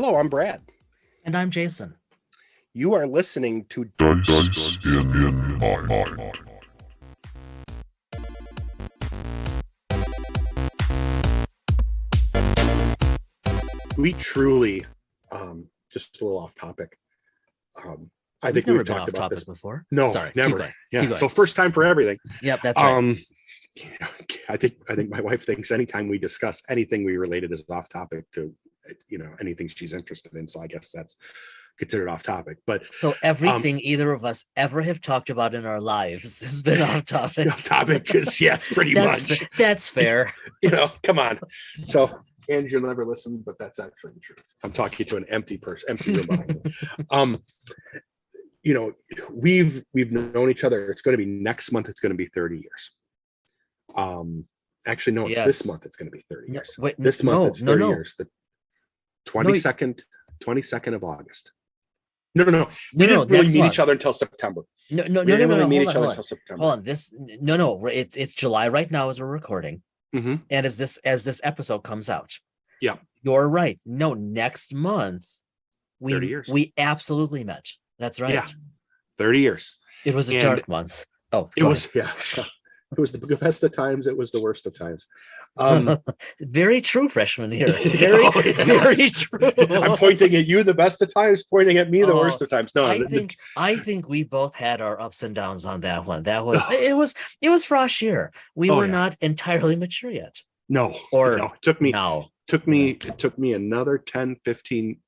Hello, I'm Brad. And I'm Jason. You are listening to Dice in Mind. We truly, just a little off topic. I think never we've been talked off about topic this before. No, Sorry, never. Keep going. Yeah, Keep going. so first time for everything. Yep, that's right. I think my wife thinks anytime we discuss anything we related is off topic to, anything she's interested in. So I guess that's considered off topic. But So everything either of us ever have talked about in our lives has been off topic. Off topic, because yes, pretty much. That's fair. Come on. So, and you'll never listen, but that's actually the truth. I'm talking to an empty room behind me. We've known each other. It's going to be next month. It's going to be 30 years. Actually, no, it's this month. It's going to be 30 years. This month it's 30 years. The 22nd of August. No. We didn't really meet each other until September. No. Meet each other until September. Hold on. It's July right now as we're recording. Mm-hmm. And as this episode comes out. Yeah. You're right. No, next month 30 years. We absolutely met. That's right. Yeah. 30 years. It was a dark month. Oh, it was, yeah. It was the best of times. It was the worst of times. Very true, freshman here. Very true. I'm pointing at you the best of times, pointing at me the worst of times. No, I think we both had our ups and downs on that one. That was it was frost year. We were not entirely mature yet. No. It took me another 10, 15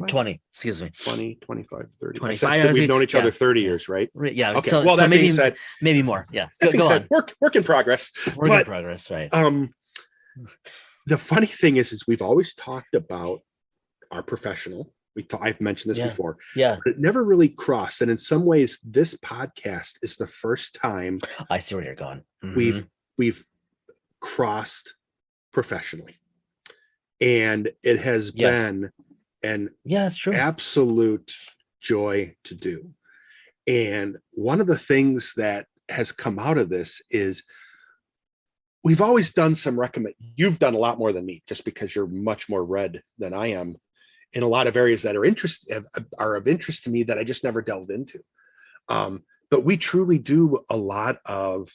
20, excuse me. 20, 25, 30. 25. We've known each other 30 years, right? Yeah. Okay. So, well, that maybe, being said, maybe more. Yeah. Go on. Work in progress. Work in progress, right. The funny thing is we've always talked about our professional. I've mentioned this before. Yeah. But it never really crossed. And in some ways, this podcast is the first time I see where you're going. Mm-hmm. We've crossed professionally. And it has been it's true. Absolute joy to do. And one of the things that has come out of this is we've always done some you've done a lot more than me, just because you're much more read than I am in a lot of areas that are of interest to me that I just never delved into. But we truly do a lot of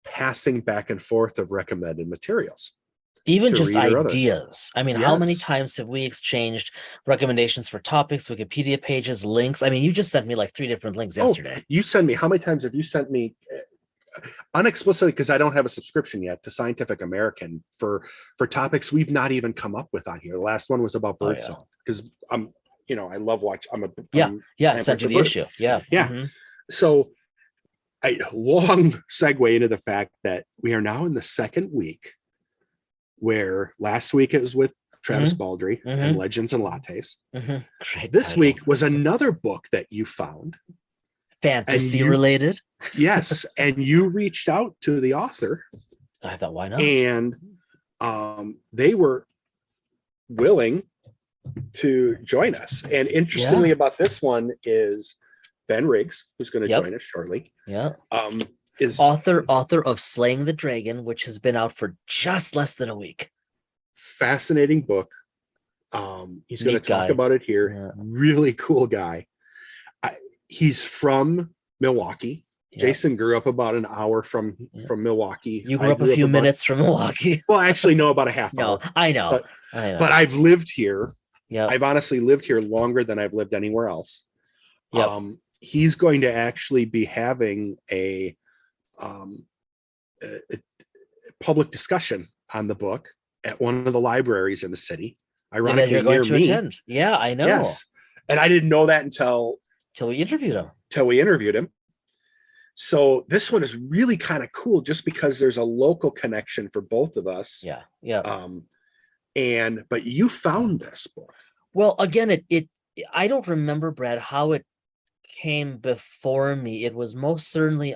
passing back and forth of recommended materials. Even just ideas. I mean, how many times have we exchanged recommendations for topics, Wikipedia pages, links? I mean, you just sent me like 3 different links yesterday. You send me, how many times have you sent me unexplicitly, because I don't have a subscription yet, to Scientific American for topics we've not even come up with on here? The last one was about birdsong, because I love watching. I sent you the issue. Yeah. Mm-hmm. So a long segue into the fact that we are now in the second week, where last week it was with Travis Baldry and Legends and Lattes. Great this title. Week was another book that you found. Fantasy related. Yes. And you reached out to the author. I thought, why not? And they were willing to join us. And interestingly about this one is Ben Riggs, who's going to join us shortly. Yeah. Is author of Slaying the Dragon, which has been out for just less than a week. Fascinating book. He's going to talk about it here. Yeah. Really cool guy. He's from Milwaukee. Yeah. Jason grew up about an hour from Milwaukee. You grew up a few minutes from Milwaukee. Well, I actually know about a half hour. I know. But I've lived here. Yeah. I've honestly lived here longer than I've lived anywhere else. Yep. He's going to actually be having a public discussion on the book at one of the libraries in the city. Ironically, you're going to attend. Yeah, I know. Yes. And I didn't know that until we interviewed him. So this one is really kind of cool, just because there's a local connection for both of us. Yeah. But you found this book. Well, again, it I don't remember, Brad, how it came before me. It was most certainly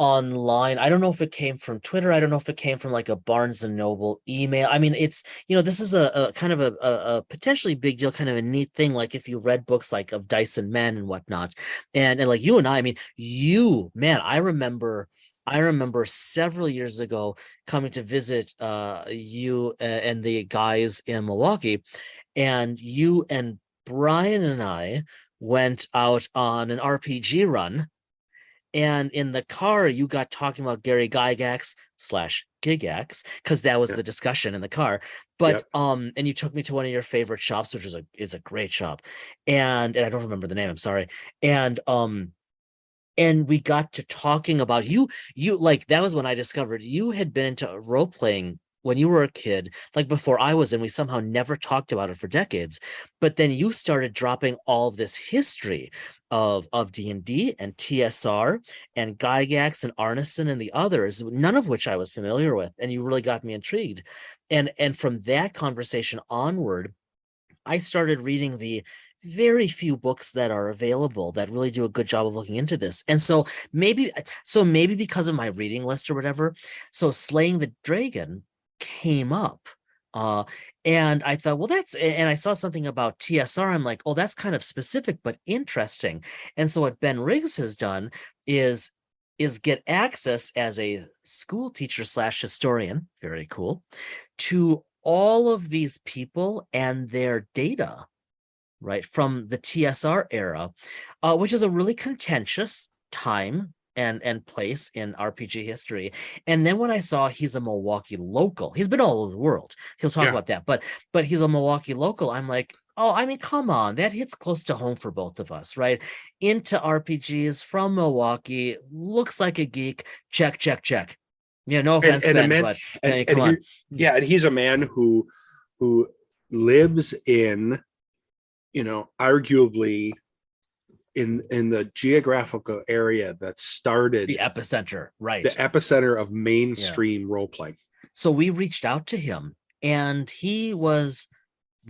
online. I don't know if it came from Twitter. I don't know if it came from like a Barnes and Noble email. I mean, it's, this is a kind of a potentially big deal, kind of a neat thing. Like if you read books like of Dyson Men and whatnot, and like you and I mean, I remember several years ago coming to visit you and the guys in Milwaukee. and you and Brian and I went out on an RPG run. And in the car, you got talking about Gary Gygax / Gigax, because that was Yeah. the discussion in the car. But Yep. and you took me to one of your favorite shops, which is a great shop. And I don't remember the name, I'm sorry. And we got to talking about you like that was when I discovered you had been into role playing when you were a kid, like before I was, and we somehow never talked about it for decades. But then you started dropping all of this history of D&D and TSR and Gygax and Arneson and the others, none of which I was familiar with, and you really got me intrigued. And from that conversation onward, I started reading the very few books that are available that really do a good job of looking into this. And maybe because of my reading list or whatever, so Slaying the Dragon came up. And I thought, well, and I saw something about TSR. I'm like, oh, that's kind of specific, but interesting. And so what Ben Riggs has done is get access as a school teacher / historian, very cool, to all of these people and their data, right, from the TSR era, which is a really contentious time and place in RPG history. And then when I saw he's a Milwaukee local, he's been all over the world. He'll talk about that, but he's a Milwaukee local. I'm like, oh, I mean, come on, that hits close to home for both of us, right? Into RPGs from Milwaukee, looks like a geek. Check, check, check. Yeah, no offense, Ben, but come on. Yeah, and he's a man who lives in, arguably in the geographical area that started the epicenter, right? The epicenter of mainstream role playing. So we reached out to him, and he was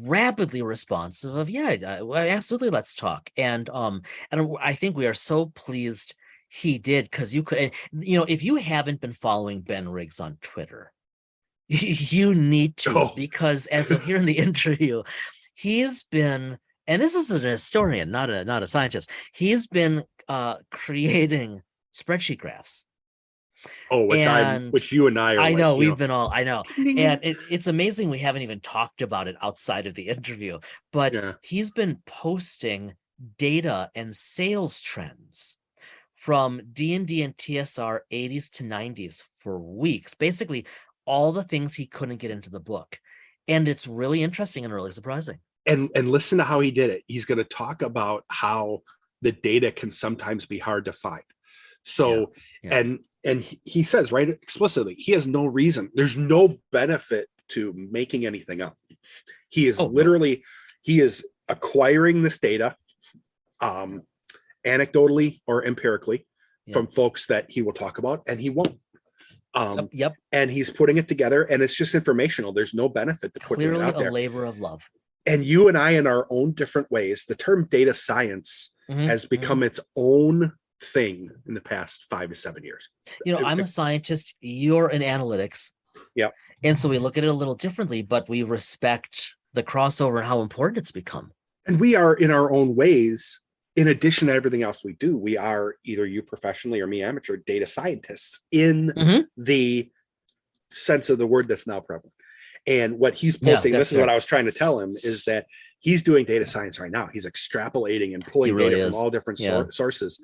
rapidly responsive of, absolutely, let's talk. And I think we are so pleased he did, because you could, if you haven't been following Ben Riggs on Twitter, you need to, because as you'll hear in the interview, he's been, and this is a historian, not a scientist, he's been creating spreadsheet graphs. Which you and I are. I know, we've been all, I know. And it's amazing we haven't even talked about it outside of the interview, but he's been posting data and sales trends from D&D and TSR 80s to 90s for weeks, basically all the things he couldn't get into the book. And it's really interesting and really surprising. And listen to how he did it. He's going to talk about how the data can sometimes be hard to find. So, and he says right explicitly, he has no reason. There's no benefit to making anything up. He is he is acquiring this data, anecdotally or empirically, from folks that he will talk about, and he won't. And he's putting it together, and it's just informational. There's no benefit to putting it out there. Clearly a labor of love. And you and I, in our own different ways, the term data science has become its own thing in the past 5 to 7 years. I'm a scientist, you're in analytics. Yeah. And so we look at it a little differently, but we respect the crossover and how important it's become. And we are, in our own ways, in addition to everything else we do, we are, either you professionally or me amateur, data scientists in the sense of the word that's now prevalent. And what he's posting, this is what I was trying to tell him, is that he's doing data science right now. He's extrapolating and pulling data from all different sources,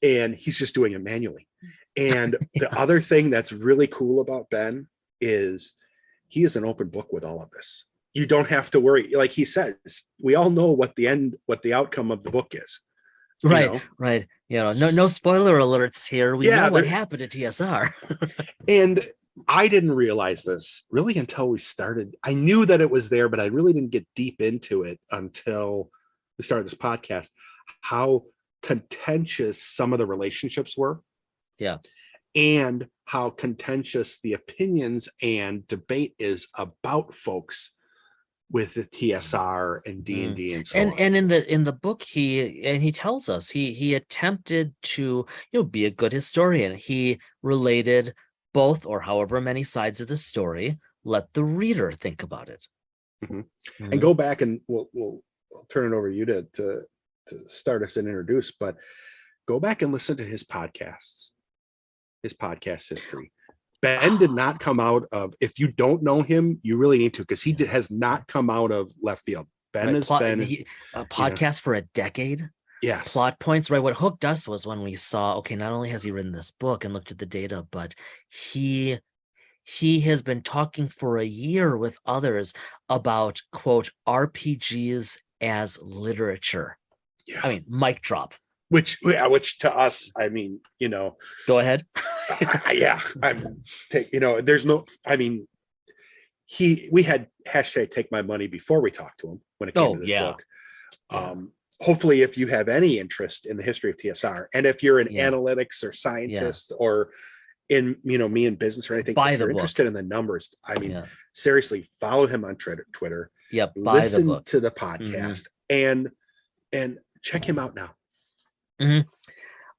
and he's just doing it manually. And the other thing that's really cool about Ben is he is an open book with all of this. You don't have to worry. Like he says, we all know what the outcome of the book is. Right. No spoiler alerts here. We know what happened to TSR. And I didn't realize this really until we started. I knew that it was there, but I really didn't get deep into it until we started this podcast, how contentious some of the relationships were. Yeah. And how contentious the opinions and debate is about folks with the TSR and D&D and so on. And in the book, he tells us he attempted to be a good historian. He related both or however many sides of the story, let the reader think about it. And go back, and we'll turn it over to you to start us and introduce, but go back and listen to his podcasts, his podcast history. Ben did not come out of, if you don't know him, you really need to, because he has not come out of left field. Ben has been a podcast for a decade. Yes. Plot points, right? What hooked us was when we saw, okay, not only has he written this book and looked at the data, but he has been talking for a year with others about, quote, RPGs as literature. Yeah. I mean, mic drop. Which to us, I mean, Go ahead. There's no, I mean, we had hashtag take my money before we talked to him when it came to this book. Hopefully, if you have any interest in the history of TSR, and if you're an analytics or scientist or in, me in business or anything, if you're interested in the numbers, I mean, seriously, follow him on Twitter. Yep. Listen to the podcast and check him out now. Mm-hmm.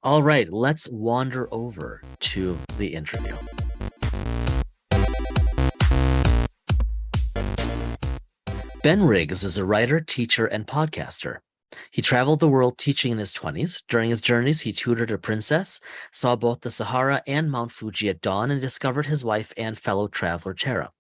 All right, let's wander over to the interview. Ben Riggs is a writer, teacher, and podcaster. He traveled the world teaching in his 20s. During his journeys, he tutored a princess, saw both the Sahara and Mount Fuji at dawn, and discovered his wife and fellow traveler, Tara.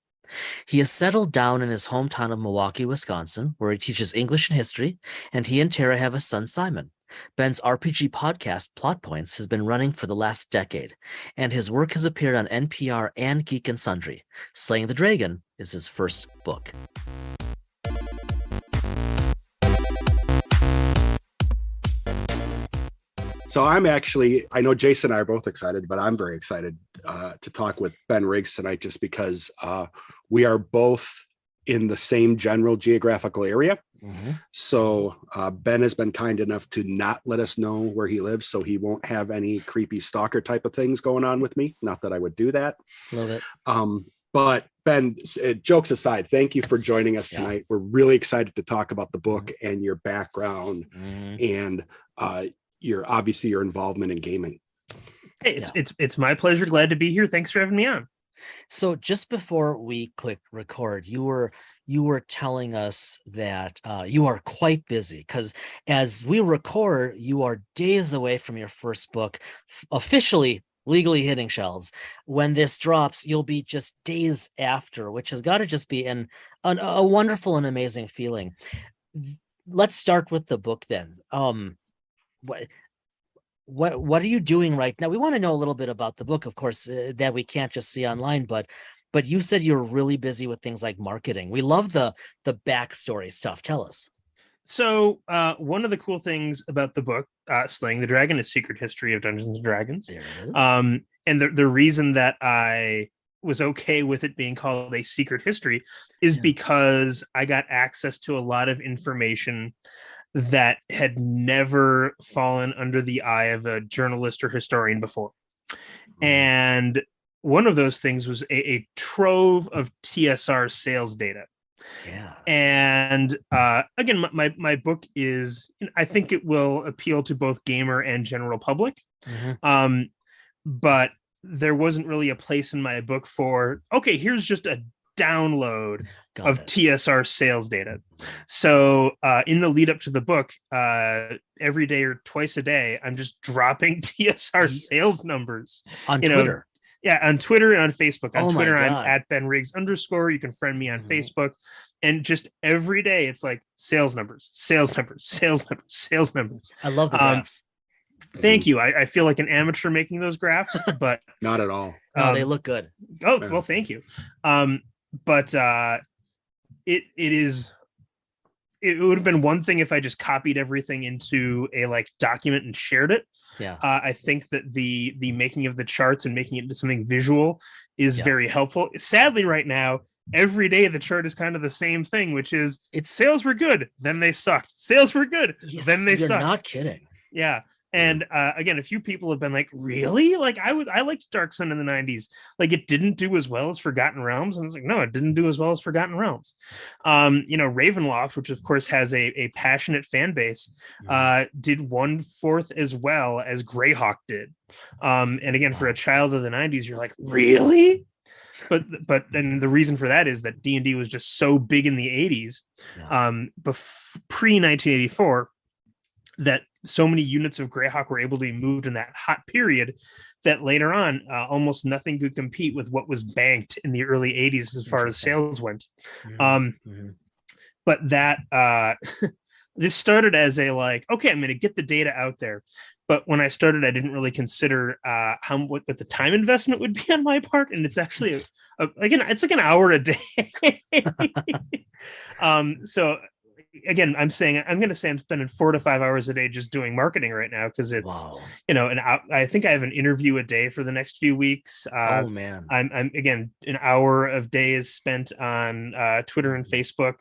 He has settled down in his hometown of Milwaukee, Wisconsin, where he teaches English and history, and he and Tara have a son, Simon. Ben's RPG podcast, Plot Points, has been running for the last decade, and his work has appeared on NPR and Geek and Sundry. Slaying the Dragon is his first book. So I know Jason and I are both excited, but I'm very excited to talk with Ben Riggs tonight, just because we are both in the same general geographical area. Mm-hmm. So Ben has been kind enough to not let us know where he lives, so he won't have any creepy stalker type of things going on with me. Not that I would do that. Love it. But Ben, jokes aside, thank you for joining us tonight. We're really excited to talk about the book and your background and your involvement in gaming. Hey, it's my pleasure. Glad to be here. Thanks for having me on. So just before we click record, you were telling us that you are quite busy, because as we record, you are days away from your first book officially legally hitting shelves. When this drops, you'll be just days after, which has got to just be a wonderful and amazing feeling. Let's start with the book then. What are you doing right now? We want to know a little bit about the book, of course, that we can't just see online, but you said you're really busy with things like marketing. We love the backstory stuff. Tell us. So one of the cool things about the book, Slaying the Dragon, is Secret History of Dungeons and Dragons. There it is. And the reason that I was okay with it being called a secret history is because I got access to a lot of information that had never fallen under the eye of a journalist or historian before. And one of those things was a trove of TSR sales data. Yeah. And again, my book is, I think it will appeal to both gamer and general public. Mm-hmm. But there wasn't really a place in my book for, okay, here's just a download of TSR sales data. So in the lead up to the book, every day or twice a day, I'm just dropping TSR sales numbers on Twitter. On Twitter and on Facebook. On Twitter, I'm at Ben Riggs _. You can friend me on Facebook. And just every day, it's like sales numbers. I love the graphs. Thank you. I feel like an amateur making those graphs, but not at all. They look good. Oh, well, thank you. But it would have been one thing if I just copied everything into a document and shared it. Yeah. I think that the making of the charts and making it into something visual is very helpful. Sadly, right now, every day the chart is kind of the same thing, which is sales were good, then they sucked. Sales were good, then they sucked. You're not kidding. Yeah. And again, a few people have been like, really? I liked Dark Sun in the 90s. It didn't do as well as Forgotten Realms. And I was like, no, it didn't do as well as Forgotten Realms. Ravenloft, which of course has a passionate fan base, did 1/4 as well as Greyhawk did. And again, for a child of the 90s, you're like, really? But then the reason for that is that D&D was just so big in the 80s, pre-1984, that so many units of Greyhawk were able to be moved in that hot period that later on, almost nothing could compete with what was banked in the early 80s as far as sales went. but that this started as a like, okay, I'm going to get the data out there. But when I started, I didn't really consider what the time investment would be on my part, and it's actually it's like an hour a day. So again, I'm going to say I'm spending 4 to 5 hours a day just doing marketing right now because it's I think I have an interview a day for the next few weeks. Oh man, I'm again an hour of days spent on Twitter and Facebook,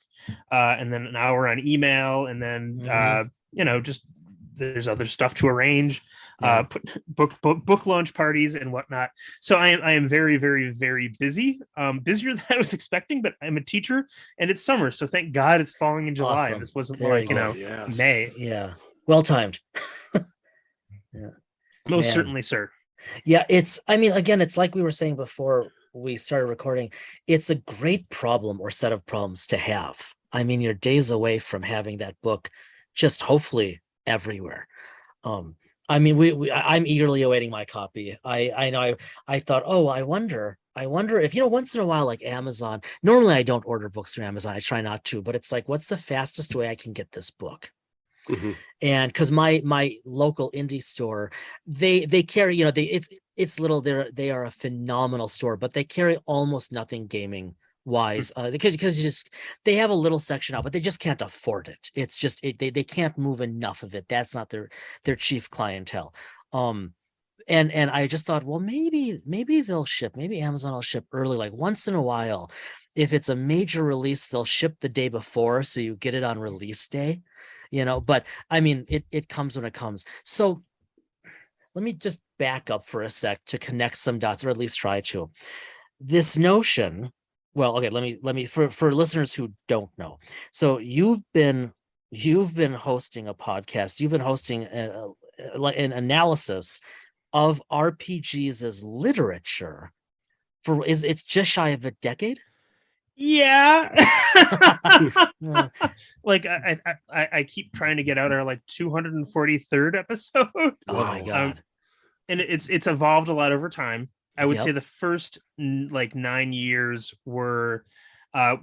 and then an hour on email, and then just there's other stuff to arrange, book launch parties and whatnot. So I am very, very, very busy, busier than I was expecting, but I'm a teacher and it's summer. So thank God it's falling in July. Awesome. This wasn't Very May. Yeah. Well timed. Yeah. Most certainly, sir. Yeah. Again, it's like we were saying before we started recording, it's a great problem or set of problems to have. I mean, you're days away from having that book just hopefully everywhere. I'm eagerly awaiting my copy. I know I thought, I wonder if, once in a while, like Amazon, normally I don't order books through Amazon. I try not to, but it's like, what's the fastest way I can get this book? Mm-hmm. And because my local indie store, they carry, it's little, they are a phenomenal store, but they carry almost nothing gaming wise, because they have a little section out, but they just can't afford it. It's just they can't move enough of it. That's not their chief clientele. And I just thought, well, maybe they'll ship, maybe Amazon will ship early, like once in a while. If it's a major release, they'll ship the day before, so you get it on release day, but I mean, it comes when it comes. So let me just back up for a sec to connect some dots, or at least try to. This notion. Well, okay, let me for listeners who don't know. So you've been hosting a podcast. You've been hosting an analysis of RPGs as literature it's just shy of a decade. Yeah. Like I keep trying to get out our like 243rd episode. Oh my God. And it's evolved a lot over time. I would say the first 9 years were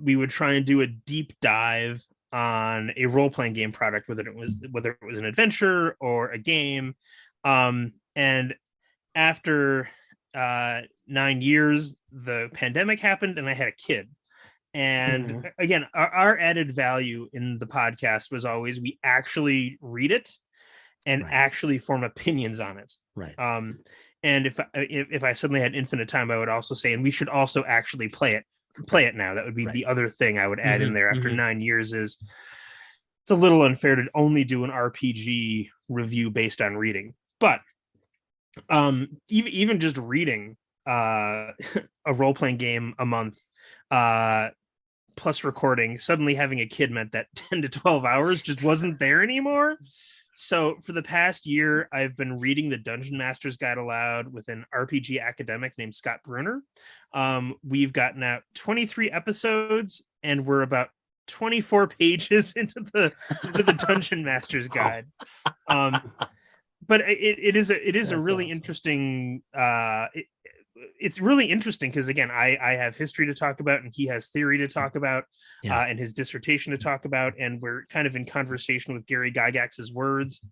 we would try and do a deep dive on a role-playing game product, whether it was an adventure or a game. And after 9 years, the pandemic happened and I had a kid. And again, our added value in the podcast was always we actually read it and actually form opinions on it. Right. And if I suddenly had infinite time, I would also say, and we should also actually play it now. That would be the other thing I would add in there after 9 years. Is it's a little unfair to only do an RPG review based on reading, but even just reading a role-playing game a month plus recording, suddenly having a kid meant that 10 to 12 hours just wasn't there anymore. So for the past year, I've been reading the Dungeon Master's Guide aloud with an RPG academic named Scott Bruner. We've gotten out 23 episodes, and we're about 24 pages into the Dungeon Master's Guide. But it is a really awesome. Interesting. It's really interesting because again, I have history to talk about, and he has theory to talk about, and his dissertation to talk about, and we're kind of in conversation with Gary Gygax's words.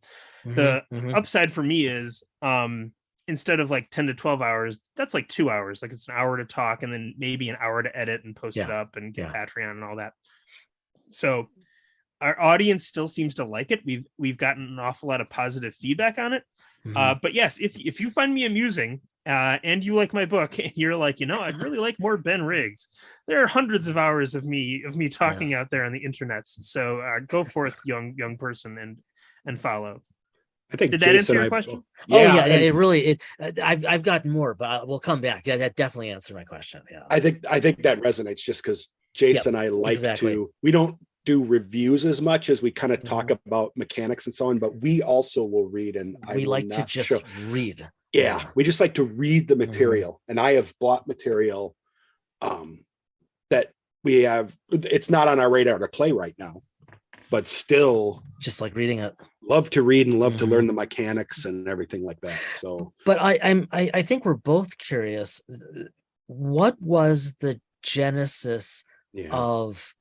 The upside for me is instead of like 10 to 12 hours, that's like 2 hours. Like it's an hour to talk, and then maybe an hour to edit and post it up and get Patreon and all that. So our audience still seems to like it. We've gotten an awful lot of positive feedback on it. But yes, if you find me amusing and you like my book and you're like, I'd really like more Ben Riggs, there are hundreds of hours of me talking out there on the internet. So go forth, young person, and follow. I think did that answer your question? It really I've gotten more, but we'll come back. Yeah, that definitely answered my question. Yeah, I think that resonates just because Jason and I like to. We don't do reviews as much as we kind of talk about mechanics and so on, but we also will read, and we like to just read. Yeah, we just like to read the material, and I have bought material that we have. It's not on our radar to play right now, but still, just like reading it. Love to read and love to learn the mechanics and everything like that. So, but I think we're both curious. What was the genesis of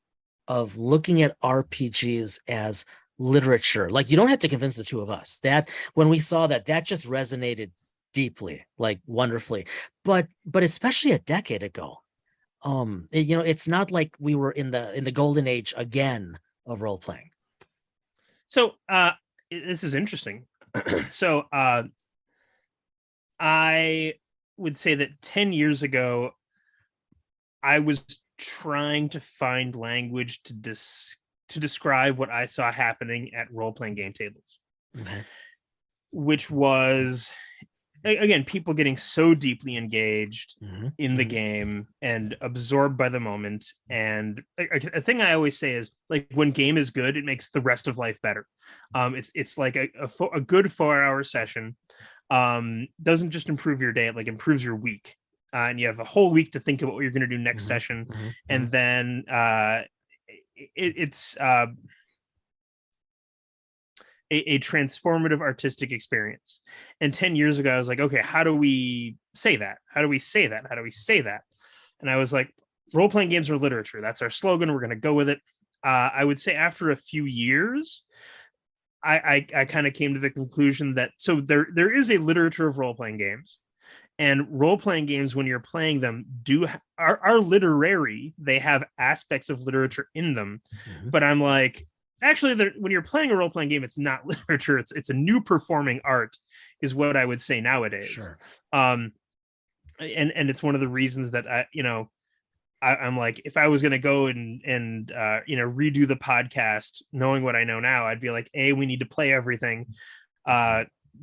of looking at RPGs as literature. Like, you don't have to convince the two of us. That when we saw that just resonated deeply, like wonderfully. But especially a decade ago, it's not like we were in the golden age again of role playing. So this is interesting. So I would say that 10 years ago, I was trying to find language to describe what I saw happening at role-playing game tables. Okay. Which was, again, people getting so deeply engaged in the game and absorbed by the moment. And a thing I always say is, like, when game is good, it makes the rest of life better. It's like a good 4-hour session doesn't just improve your day, it like improves your week. And you have a whole week to think about what you're going to do next session. And then it's a transformative artistic experience. And 10 years ago, I was like, okay, how do we say that? How do we say that? How do we say that? And I was like, role-playing games are literature. That's our slogan. We're going to go with it. I would say after a few years, I kind of came to the conclusion that, so there is a literature of role-playing games. And role-playing games, when you're playing them, are literary. They have aspects of literature in them. But I'm like, actually, when you're playing a role-playing game, it's not literature. It's a new performing art, is what I would say nowadays. Sure. And it's one of the reasons that I'm like, if I was going to go and redo the podcast, knowing what I know now, I'd be like, A, we need to play everything.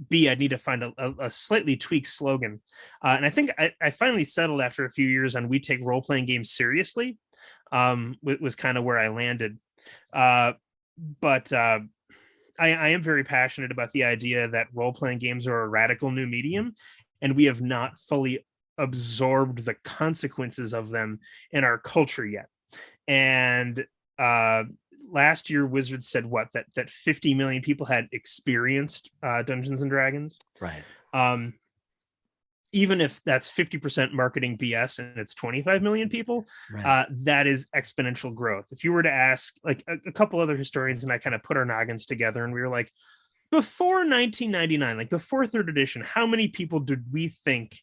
B, I'd need to find a slightly tweaked slogan. And I think I finally settled after a few years on we take role-playing games seriously. Was kind of where I landed. But I am very passionate about the idea that role-playing games are a radical new medium, and we have not fully absorbed the consequences of them in our culture yet. And last year, Wizards said that 50 million people had experienced Dungeons and Dragons. Right. Even if that's 50% marketing BS and it's 25 million people, Right. That is exponential growth. If you were to ask like a couple other historians, and I kind of put our noggins together, and we were like, before 1999, like before third edition, how many people did we think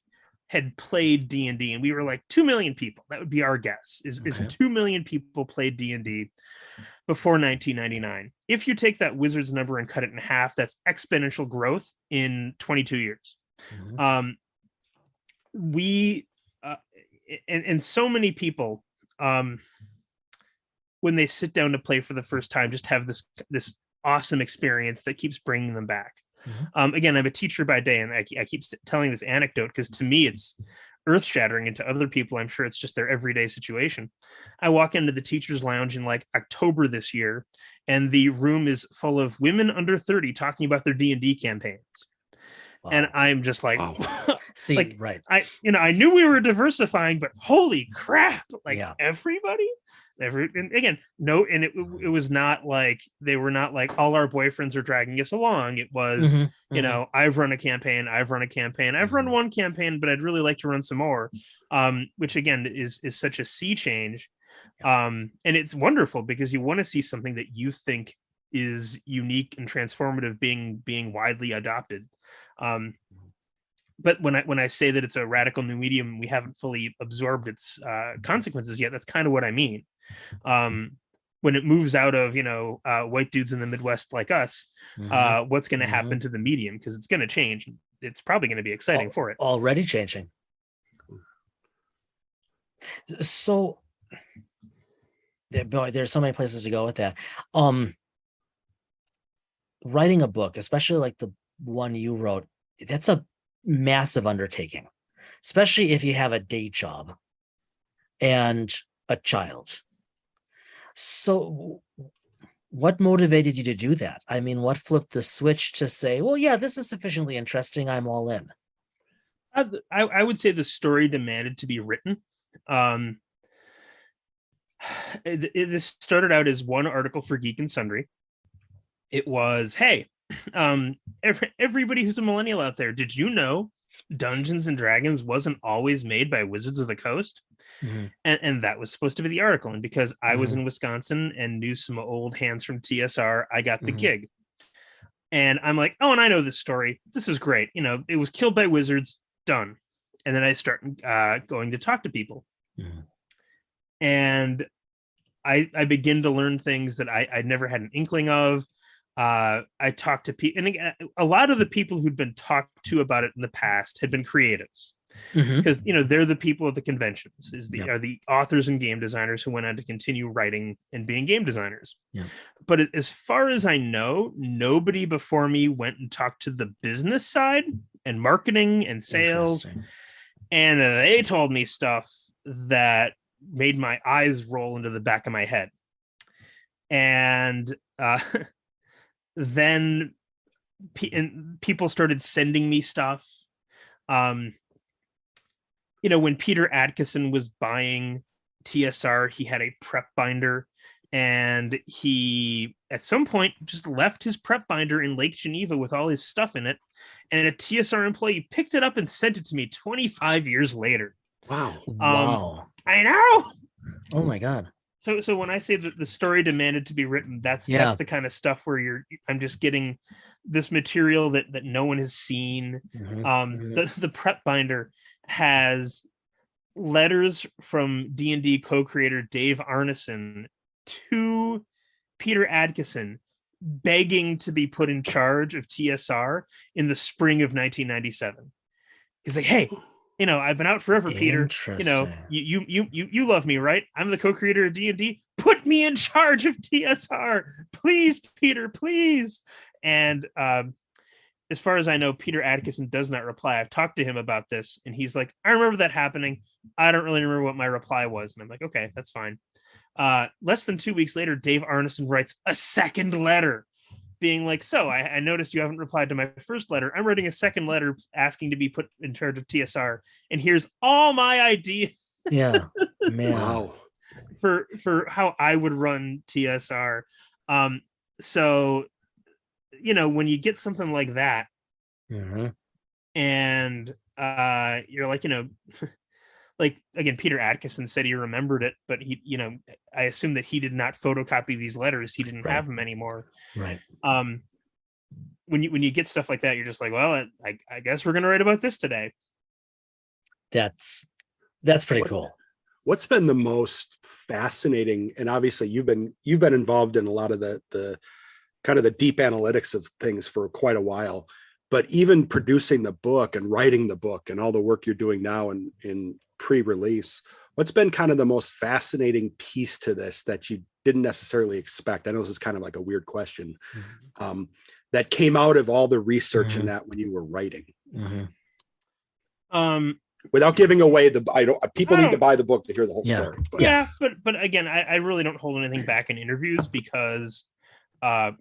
had played D&D? And we were like 2 million people. That would be our guess, is 2 million people played D&D before 1999. If you take that Wizards number and cut it in half, that's exponential growth in 22 years. We and so many people, when they sit down to play for the first time, just have this awesome experience that keeps bringing them back. Again, I'm a teacher by day, and I keep telling this anecdote because to me it's earth-shattering, and to other people I'm sure it's just their everyday situation. I walk into the teacher's lounge in like October this year, and the room is full of women under 30 talking about their D&D campaigns. Wow. And I'm just like, wow. See, like, right. I knew we were diversifying, but holy crap, like everybody. And again, no, and it was not like they were not like all our boyfriends are dragging us along. It was, I've run a campaign, I've run one campaign, but I'd really like to run some more. Which again is such a sea change. And it's wonderful because you want to see something that you think is unique and transformative being widely adopted. But when I say that it's a radical new medium, we haven't fully absorbed its consequences yet. That's kind of what I mean. When it moves out of white dudes in the Midwest like us, what's going to happen to the medium? Because it's going to change. It's probably going to be exciting for it. Already changing. So, boy, there's so many places to go with that. Writing a book, especially like the one you wrote, that's a massive undertaking, especially if you have a day job and a child. So what motivated you to do that? I mean, what flipped the switch to say, well, yeah, this is sufficiently interesting, I'm all in? I would say the story demanded to be written. This started out as one article for Geek and Sundry. It was, hey, everybody who's a millennial out there, did you know Dungeons and Dragons wasn't always made by Wizards of the Coast. Mhm. And that was supposed to be the article. And because I was Mhm. in Wisconsin and knew some old hands from TSR, I got the Mhm. gig. And I'm like, oh, and I know this story. This is great. It was killed by wizards. Done. And then I start going to talk to people. Mhm. And I begin to learn things that I'd never had an inkling of. I talked to people, and again, a lot of the people who'd been talked to about it in the past had been creatives, Mhm. because they're the people at the conventions, Yep. are the authors and game designers who went on to continue writing and being game designers. Yep. But as far as I know, nobody before me went and talked to the business side and marketing and sales, Interesting. and they told me stuff that made my eyes roll into the back of my head. And then people started sending me stuff. When Peter Adkison was buying TSR, he had a prep binder, and he at some point just left his prep binder in Lake Geneva with all his stuff in it, and a TSR employee picked it up and sent it to me 25 years later. Wow. Wow. I know. Oh my God. So when I say that the story demanded to be written, that's the kind of stuff where I'm just getting this material that no one has seen. Mhm. The prep binder has letters from D&D co-creator Dave Arneson to Peter Adkison begging to be put in charge of TSR in the spring of 1997. He's like, hey, I've been out forever, Peter. Interesting. You love me, right? I'm the co-creator of D&D. Put me in charge of TSR, please, Peter, please. And as far as I know, Peter Adkison does not reply. I've talked to him about this, and he's like, I remember that happening. I don't really remember what my reply was. And I'm like, okay, that's fine. Less than 2 weeks later, Dave Arneson writes a second letter being like, so I noticed you haven't replied to my first letter. I'm writing a second letter asking to be put in charge of TSR. And here's all my ideas. Yeah. Man. Wow. For how I would run TSR. So, when you get something like that, Mhm. and you're like, like, again, Peter Adkison said he remembered it, but he, I assume that he did not photocopy these letters. He didn't Right. have them anymore. Right. When you get stuff like that, you're just like, well, I guess we're gonna write about this today. That's pretty cool. What's been the most fascinating, and obviously you've been involved in a lot of the kind of the deep analytics of things for quite a while, but even producing the book and writing the book and all the work you're doing now in pre-release, what's been kind of the most fascinating piece to this that you didn't necessarily expect? I know this is kind of like a weird question, that came out of all the research and that when you were writing. Without giving away people need to buy the book to hear the whole story. But. Yeah, but again, I really don't hold anything back in interviews, because I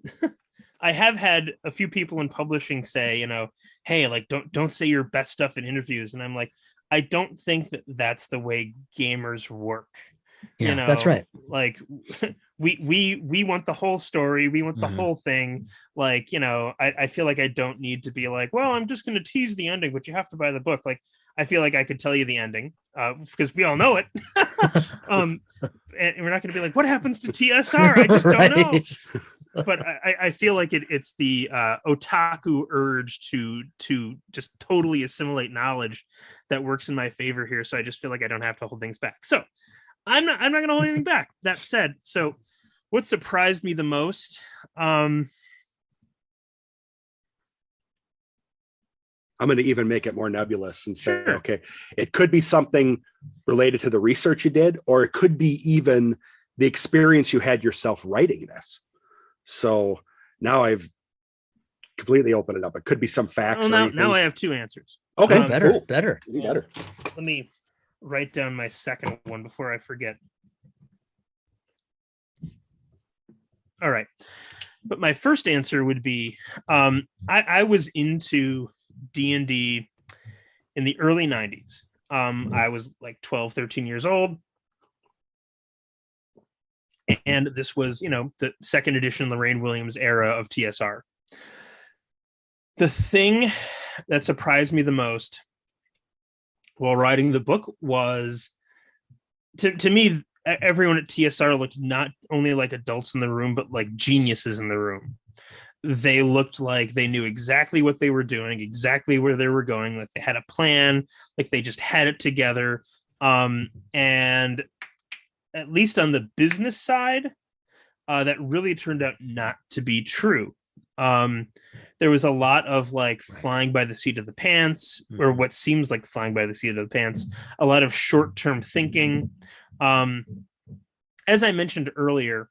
have had a few people in publishing say, hey, like, don't say your best stuff in interviews. And I'm like, I don't think that that's the way gamers work. Yeah, that's right. Like, we want the whole story. We want the whole thing. Like, I feel like I don't need to be like, well, I'm just going to tease the ending, but you have to buy the book. Like, I feel like I could tell you the ending because we all know it. And we're not going to be like, what happens to TSR? I just don't know. But I feel like it's the otaku urge to just totally assimilate knowledge that works in my favor here. So I just feel like I don't have to hold things back. So I'm not going to hold anything back. That said, so what surprised me the most? I'm going to even make it more nebulous and say, okay, it could be something related to the research you did, or it could be even the experience you had yourself writing this. So now I've completely opened it up. It could be some facts. Well, now I have two answers. Okay, better, cool. better. Let me write down my second one before I forget. All right. But my first answer would be, I was into D&D in the early 90s. I was like 12, 13 years old. And this was, the second edition Lorraine Williams era of TSR. The thing that surprised me the most while writing the book was, to me, everyone at TSR looked not only like adults in the room, but like geniuses in the room. They looked like they knew exactly what they were doing, exactly where they were going, like they had a plan, like they just had it together. And at least on the business side, that really turned out not to be true. There was a lot of like flying by the seat of the pants, or what seems like flying by the seat of the pants, a lot of short-term thinking. As I mentioned earlier,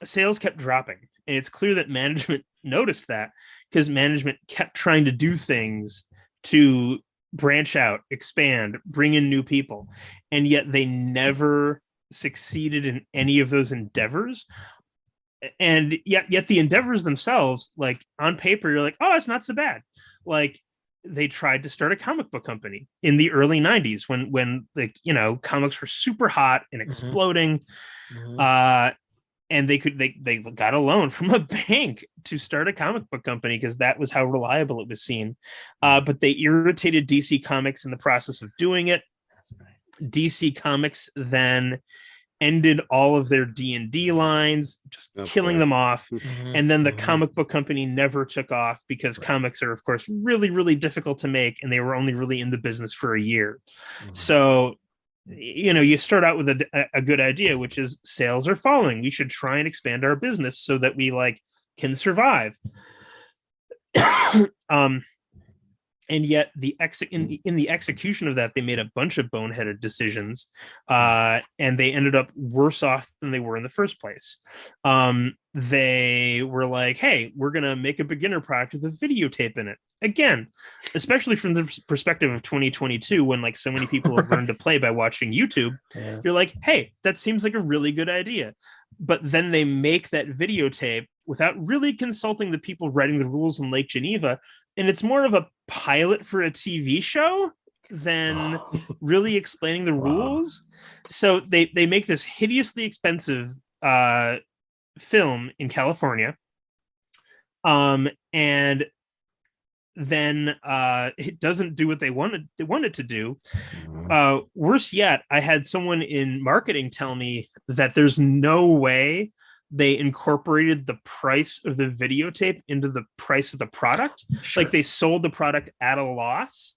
sales kept dropping, and it's clear that management noticed that, because management kept trying to do things to branch out, expand, bring in new people, and yet they never succeeded in any of those endeavors. And yet the endeavors themselves, like on paper, you're like, oh, it's not so bad. Like they tried to start a comic book company in the early 90s when like, you know, comics were super hot and exploding. And they got a loan from a bank to start a comic book company because that was how reliable it was seen. But they irritated DC Comics in the process of doing it. DC Comics then ended all of their D&D lines, just killing them off. And then the comic book company never took off because comics are, of course, really, really difficult to make. And they were only really in the business for a year. So, you know, you start out with a good idea, which is sales are falling. We should try and expand our business so that we like can survive. And yet in the execution of that, they made a bunch of boneheaded decisions, and they ended up worse off than they were in the first place. They were like, hey, we're going to make a beginner product with a videotape in it. Again, especially from the perspective of 2022, when like so many people have learned to play by watching YouTube, you're like, hey, that seems like a really good idea. But then they make that videotape without really consulting the people writing the rules in Lake Geneva. And it's more of a pilot for a TV show than really explaining the rules. So they make this hideously expensive film in California. And then it doesn't do what they wanted to do. Worse yet, I had someone in marketing tell me that there's no way they incorporated the price of the videotape into the price of the product. Sure. Like they sold the product at a loss.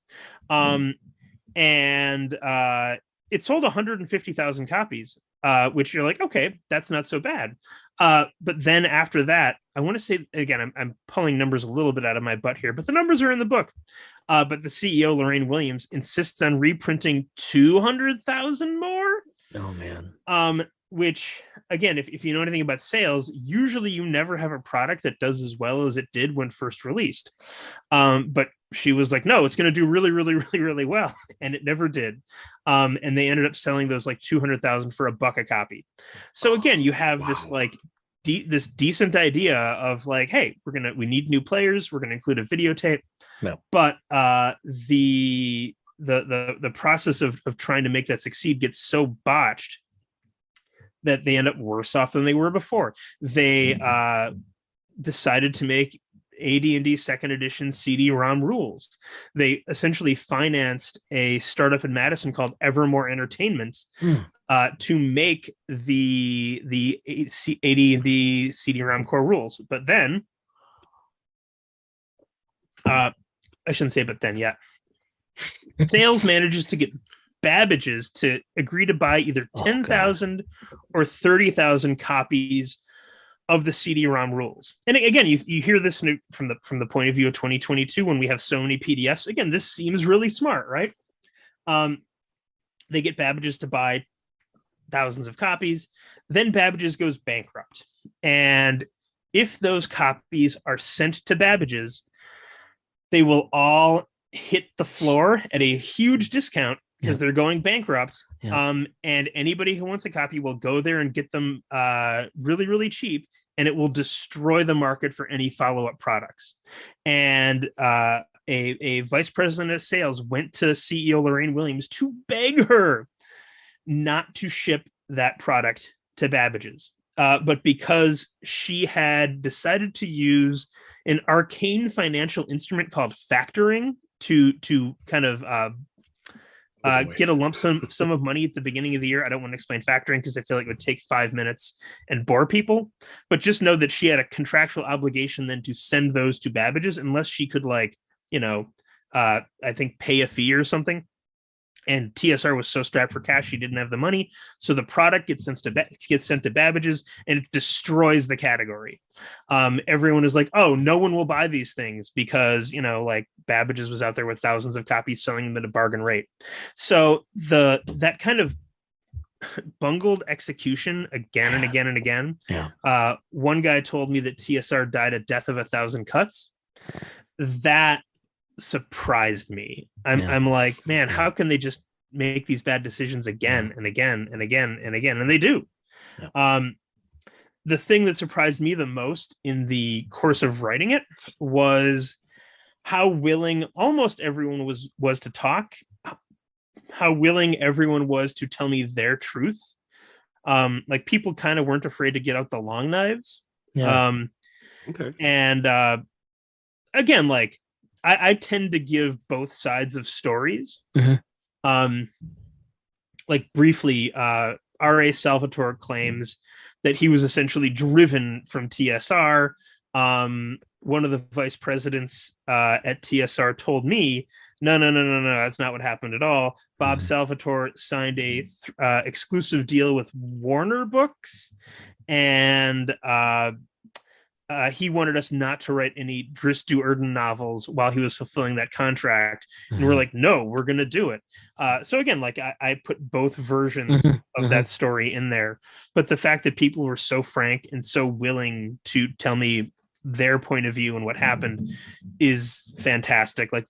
And it sold 150,000 copies, which you're like, okay, that's not so bad. But then after that, I want to say, again, I'm pulling numbers a little bit out of my butt here, but the numbers are in the book. But the CEO, Lorraine Williams, insists on reprinting 200,000 more. Oh, man. Which, again, if you know anything about sales, usually you never have a product that does as well as it did when first released. But she was like, no, it's going to do really, really, really, really well. And it never did. And they ended up selling those like 200,000 for $1 a copy. So again, you have this like this decent idea of like, hey, we need new players. We're going to include a videotape. No. But the process of trying to make that succeed gets so botched that they end up worse off than they were before. They decided to make AD&D second edition CD-ROM rules. They essentially financed a startup in Madison called Evermore Entertainment to make the AD&D CD-ROM core rules. But then, I shouldn't say but then yet. Sales manages to get Babbage's to agree to buy either 10,000 or 30,000 copies of the CD-ROM rules. And again, you hear this from the point of view of 2022 when we have so many PDFs. Again, this seems really smart, right? They get Babbage's to buy thousands of copies. Then Babbage's goes bankrupt. And if those copies are sent to Babbage's, they will all hit the floor at a huge discount because they're going bankrupt. And anybody who wants a copy will go there and get them really, really cheap, and it will destroy the market for any follow-up products. And a vice president of sales went to CEO Lorraine Williams to beg her not to ship that product to Babbage's. But because she had decided to use an arcane financial instrument called factoring to kind of boy. get a lump sum of money at the beginning of the year. I don't want to explain factoring because I feel like it would take 5 minutes and bore people, but just know that she had a contractual obligation then to send those to Babbage's unless she could I think pay a fee or something. And TSR was so strapped for cash, she didn't have the money. So the product gets sent to Babbage's, and it destroys the category. Everyone is like, oh, no one will buy these things because, Babbage's was out there with thousands of copies selling them at a bargain rate. So that kind of bungled execution again and again and again. Yeah. One guy told me that TSR died a death of 1,000 cuts. That surprised me. I'm like, man, how can they just make these bad decisions again and again and again and again? And they do. Yeah. The thing that surprised me the most in the course of writing it was how willing almost everyone was to talk, how willing everyone was to tell me their truth. Like people kind of weren't afraid to get out the long knives. Yeah. Okay. And again, like I tend to give both sides of stories. Mm-hmm. Like briefly, R.A. Salvatore claims that he was essentially driven from TSR. One of the vice presidents at TSR told me, no, that's not what happened at all. Bob Salvatore signed a exclusive deal with Warner Books, and he wanted us not to write any Dris Erden novels while he was fulfilling that contract. And we're like, no, we're going to do it. So again, like I put both versions of that story in there, but the fact that people were so frank and so willing to tell me their point of view and what happened is fantastic. Like,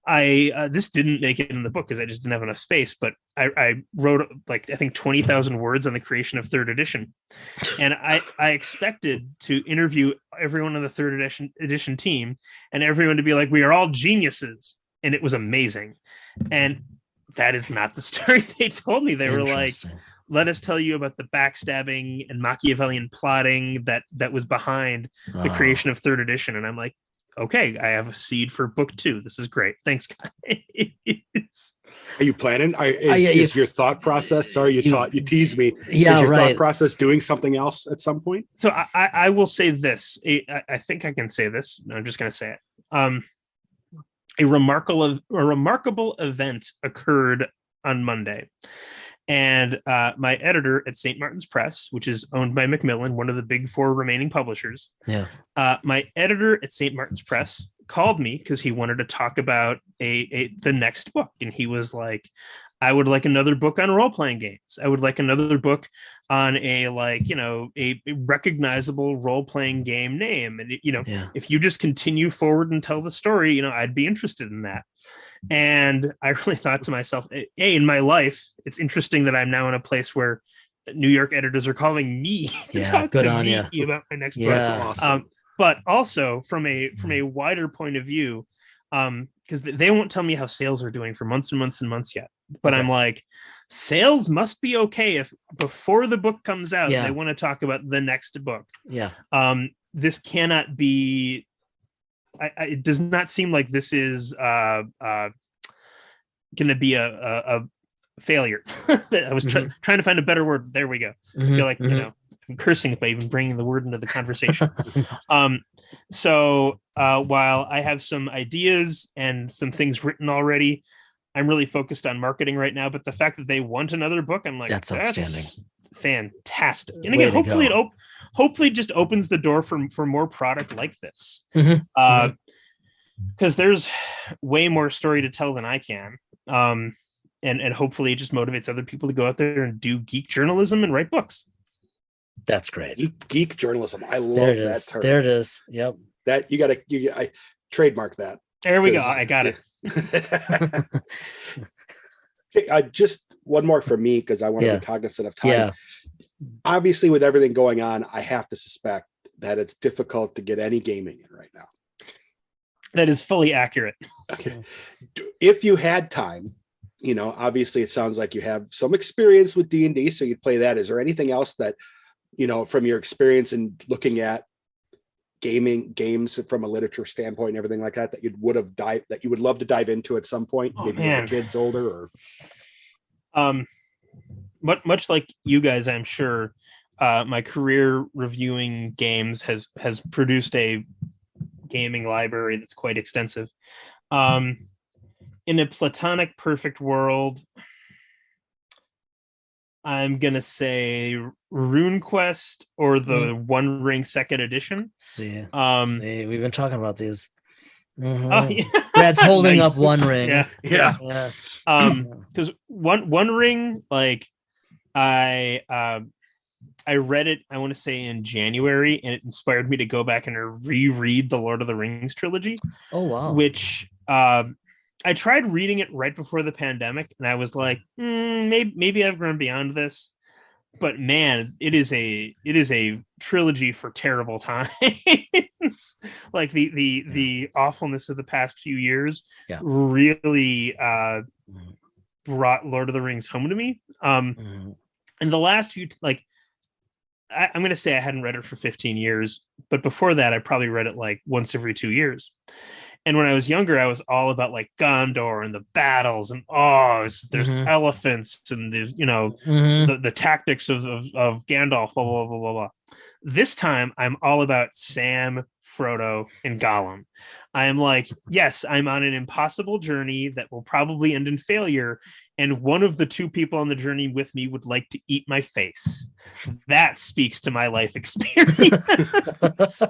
this didn't make it in the book because I just didn't have enough space, but I wrote I think 20,000 words on the creation of third edition. And I expected to interview everyone on the third edition team and everyone to be like, we are all geniuses. And it was amazing. And that is not the story they told me. They were like, let us tell you about the backstabbing and Machiavellian plotting that was behind the creation of third edition. And I'm like, okay, I have a seed for book 2. This is great. Thanks, guys. Are you planning? Is your thought process? Sorry, you teased me. Yeah, is your right. thought process doing something else at some point? So I will say this. I think I can say this. I'm just going to say it. A remarkable event occurred on Monday. And my editor at St. Martin's Press, which is owned by Macmillan, one of the big 4 remaining publishers. Yeah. My editor at St. Martin's Press called me because he wanted to talk about the next book. And he was like, I would like another book on role-playing games. I would like another book on a recognizable role-playing game name. And, if you just continue forward and tell the story, I'd be interested in that. And I really thought to myself, in my life, it's interesting that I'm now in a place where New York editors are calling me to talk to me about my next book. That's awesome. But also from a wider point of view, because they won't tell me how sales are doing for months and months and months yet. But I'm like, sales must be okay if before the book comes out, they want to talk about the next book. Yeah. This cannot be. It does not seem like this is going to be a failure. I was trying to find a better word. There we go. I feel like I'm cursing by even bringing the word into the conversation. So while I have some ideas and some things written already, I'm really focused on marketing right now. But the fact that they want another book, I'm like, that's outstanding. Fantastic. And again, hopefully it just opens the door for more product like this. Because there's way more story to tell than I can. And hopefully it just motivates other people to go out there and do geek journalism and write books. That's great. Geek journalism. I love that term. There it is. Yep. That I trademark that. There we go. I got it. Okay, just one more for me because I want to be cognizant of time. Yeah. Obviously, with everything going on, I have to suspect that it's difficult to get any gaming in right now. That is fully accurate. Okay. If you had time, obviously it sounds like you have some experience with D&D, so you'd play that. Is there anything else that, from your experience in looking at games from a literature standpoint and everything like that you would love to dive into at some point, maybe when the kid's older? Or much like you guys, I'm sure my career reviewing games has produced a gaming library that's quite extensive. In a platonic perfect world, I'm gonna say RuneQuest or the One Ring Second Edition. See, we've been talking about these. Mm-hmm. Oh, yeah. Brad's holding Nice. up One Ring. Yeah. Because One Ring, like I read it, I want to say in January, and it inspired me to go back and reread the Lord of the Rings trilogy. Oh wow! Which I tried reading it right before the pandemic, and I was like, maybe I've grown beyond this. But man, it is a trilogy for terrible times. Like the awfulness of the past few years really brought Lord of the Rings home to me. And the last few, like, I'm going to say I hadn't read it for 15 years, but before that, I probably read it like once every 2 years. And when I was younger, I was all about like Gondor and the battles and there's elephants and there's, the tactics of Gandalf, blah, blah, blah, blah, blah. This time I'm all about Sam, Frodo, and Gollum. I am like, yes, I'm on an impossible journey that will probably end in failure. And one of the two people on the journey with me would like to eat my face. That speaks to my life experience.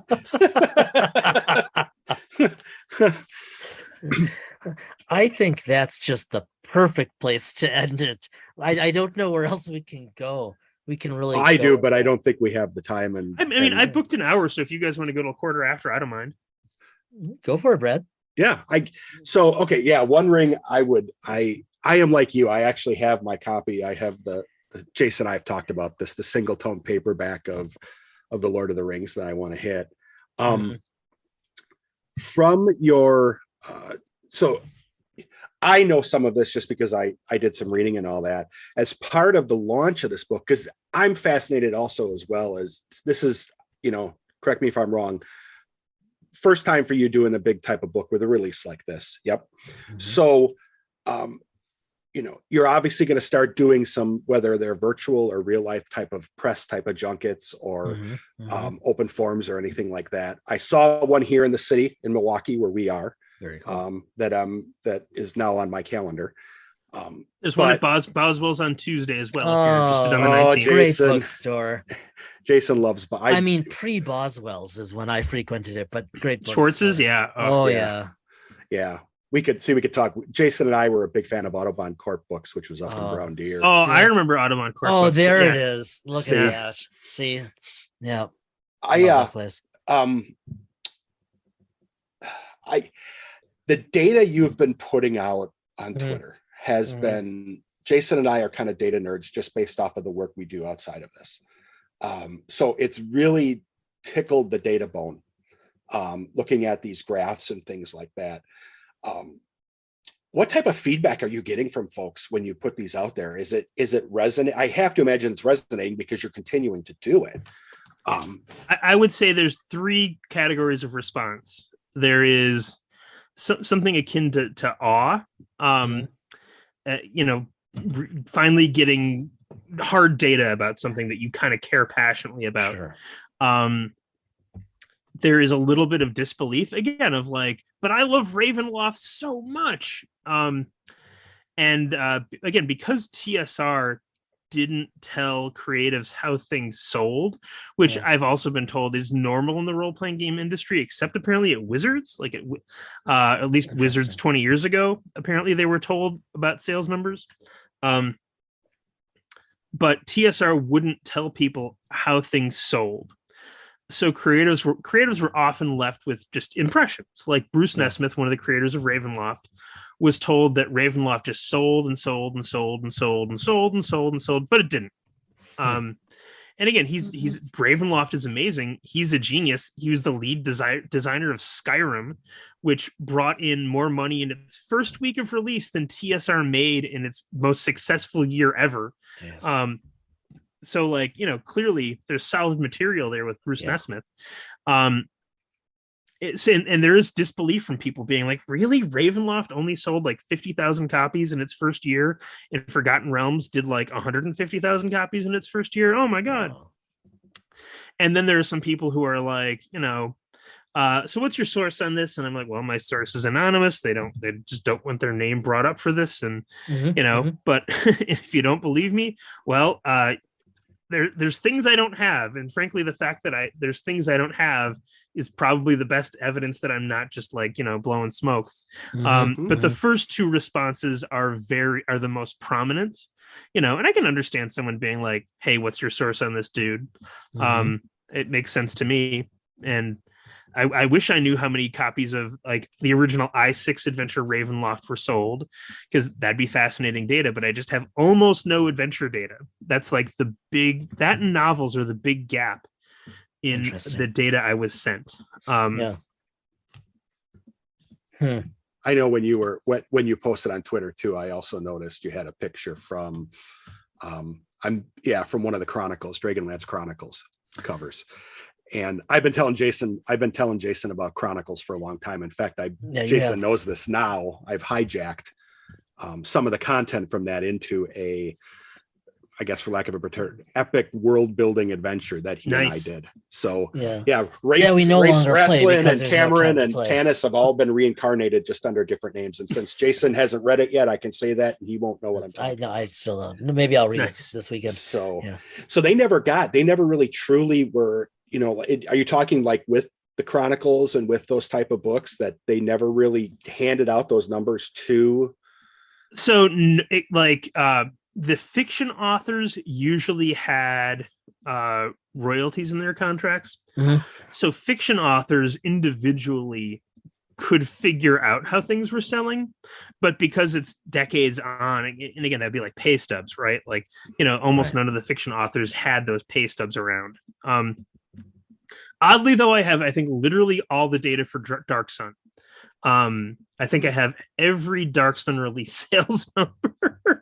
I think that's just the perfect place to end it. I don't know where else we can go. We can really. I do, but I don't think we have the time. And I booked an hour, so if you guys want to go to a quarter after, I don't mind. Go for it, Brad. Yeah. One Ring. I am like you. I actually have my copy. I have the Jason and I have talked about this, the single tone paperback of the Lord of the Rings that I want to hit. From your so I know some of this just because I did some reading and all that as part of the launch of this book, because I'm fascinated also, as well as this is, correct me if I'm wrong, first time for you doing a big type of book with a release like this. Yep. So you're obviously going to start doing some, whether they're virtual or real life type of press type of junkets or open forums or anything like that. I saw one here in the city in Milwaukee where we are. Very cool. That is now on my calendar. There's one at Boswell's on Tuesday as well. If you're interested on the 19th. Great bookstore. Jason loves. Pre-Boswell's is when I frequented it, but great bookstore. Schwartz's, yeah. Yeah. We could talk. Jason and I were a big fan of Audubon Corp books, which was up in Brown Deer. Oh, I remember Audubon Corp. Oh, there it is. Look at that. See, yeah. The data you've been putting out on Twitter has been. Jason and I are kind of data nerds just based off of the work we do outside of this. So it's really tickled the data bone, looking at these graphs and things like that. What type of feedback are you getting from folks when you put these out there? Is it resonate? I have to imagine it's resonating because you're continuing to do it. I would say there's three categories of response. There is something akin to awe, finally getting hard data about something that you kind of care passionately about. Sure. There is a little bit of disbelief again of like, but I love Ravenloft so much. Again, because TSR didn't tell creatives how things sold, which I've also been told is normal in the role-playing game industry, except apparently at Wizards, at least Wizards 20 years ago, apparently they were told about sales numbers. But TSR wouldn't tell people how things sold. So creators were often left with just impressions. Like Bruce Nesmith, one of the creators of Ravenloft, was told that Ravenloft just sold and sold and sold and sold and sold and sold and sold, but it didn't. And again, he's Ravenloft is amazing. He's a genius. He was the lead designer of Skyrim, which brought in more money in its first week of release than TSR made in its most successful year ever. Yes. So clearly there's solid material there with Bruce Nesmith. and there is disbelief from people being like, really, Ravenloft only sold like 50,000 copies in its first year, and Forgotten Realms did like 150,000 copies in its first year. Oh my god. Wow. And then there are some people who are like, so what's your source on this? And I'm like, well, my source is anonymous. They just don't want their name brought up for this. And, but if you don't believe me, well, there's things I don't have. And frankly, the fact that there's things I don't have is probably the best evidence that I'm not just like, blowing smoke. But the first two responses are the most prominent, and I can understand someone being like, hey, what's your source on this, dude? It makes sense to me. And I wish I knew how many copies of like the original i6 adventure Ravenloft were sold, because that'd be fascinating data, but I just have almost no adventure data. That's like that and novels are the big gap in the data I was sent. I know when you posted on Twitter too, I also noticed you had a picture from from one of the Chronicles, Dragonlance Chronicles covers. And I've been telling Jason about Chronicles for a long time. In fact, Jason knows this now. I've hijacked some of the content from that into I guess for lack of a better term, epic world building adventure that he and I did. So Race Wrestling and Cameron and Tanis have all been reincarnated just under different names. And since Jason hasn't read it yet, I can say that and he won't know what I'm talking about. I still don't. Maybe I'll read it this weekend. So they never really truly were, are you talking like with the Chronicles and with those type of books that they never really handed out those numbers to? So the fiction authors usually had royalties in their contracts. So fiction authors individually could figure out how things were selling, but because it's decades on, and again, that'd be like pay stubs, right? Like, almost none of the fiction authors had those pay stubs around. Oddly though, I think literally all the data for Dark Sun. I think I have every Dark Sun release sales number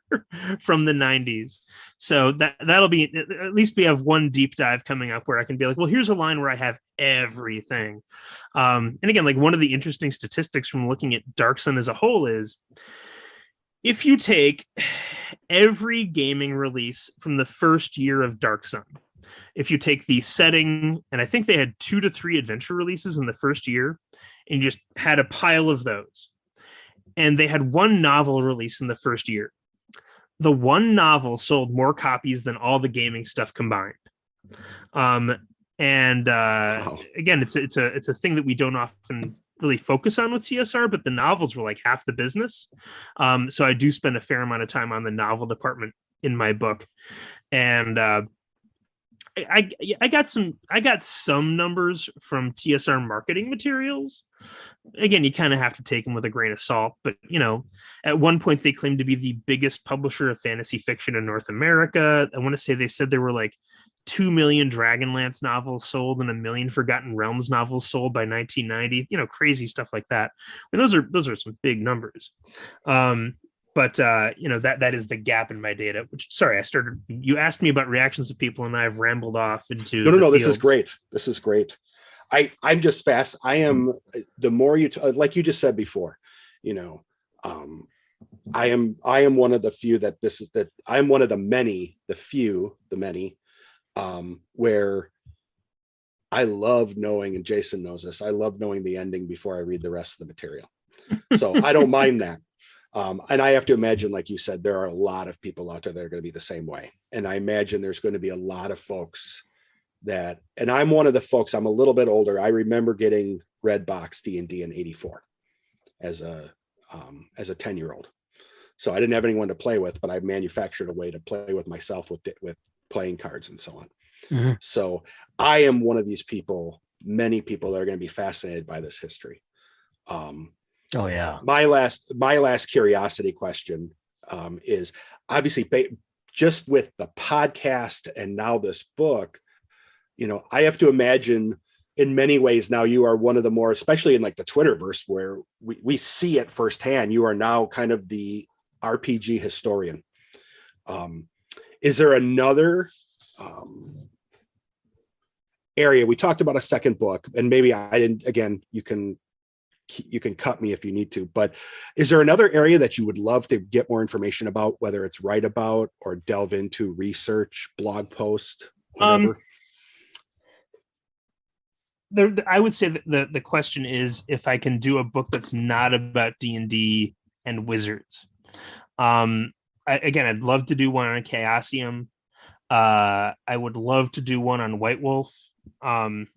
from the 90s. So that'll be, at least we have one deep dive coming up where I can be like, well, here's a line where I have everything. And again, like one of the interesting statistics from looking at Dark Sun as a whole is if you take every gaming release from the first year of Dark Sun, if you take the setting, and I think they had 2 to 3 adventure releases in the first year, and you just had a pile of those, and they had one novel release in the first year, the one novel sold more copies than all the gaming stuff combined. Wow. Again, it's a thing that we don't often really focus on with TSR, but the novels were like half the business. So I do spend a fair amount of time on the novel department in my book, and I got some numbers from TSR marketing materials. Again, you kind of have to take them with a grain of salt, but at one point they claimed to be the biggest publisher of fantasy fiction in North America. I want to say they said there were like 2 million Dragonlance novels sold and 1 million Forgotten Realms novels sold by 1990. Crazy stuff like that. I mean, those are some big numbers. But that is the gap in my data, which, sorry, you asked me about reactions to people and I've rambled off into no, this is great. This is great. I'm just fast. I am, the more like you just said before, I am one of the few I'm one of the many, where I love knowing, and Jason knows this, I love knowing the ending before I read the rest of the material. So I don't mind that. And I have to imagine, like you said, there are a lot of people out there that are going to be the same way. And I imagine there's going to be a lot of folks and I'm one of the folks, I'm a little bit older. I remember getting red box D&D in 84 as a 10-year-old. So I didn't have anyone to play with, but I manufactured a way to play with myself with playing cards and so on. Mm-hmm. So I am one of these people, many people that are going to be fascinated by this history. Oh yeah. My last curiosity question is obviously just with the podcast and now this book, I have to imagine in many ways now you are one of the more, especially in like the Twitterverse where we see it firsthand, you are now kind of the RPG historian. Is there another area, we talked about a second book, and maybe I didn't, again, you can cut me if you need to, but is there another area that you would love to get more information about, whether it's write about or delve into research, blog post, whatever? I would say that the question is if I can do a book that's not about D&D and wizards. I'd love to do one on Chaosium. I would love to do one on White Wolf. And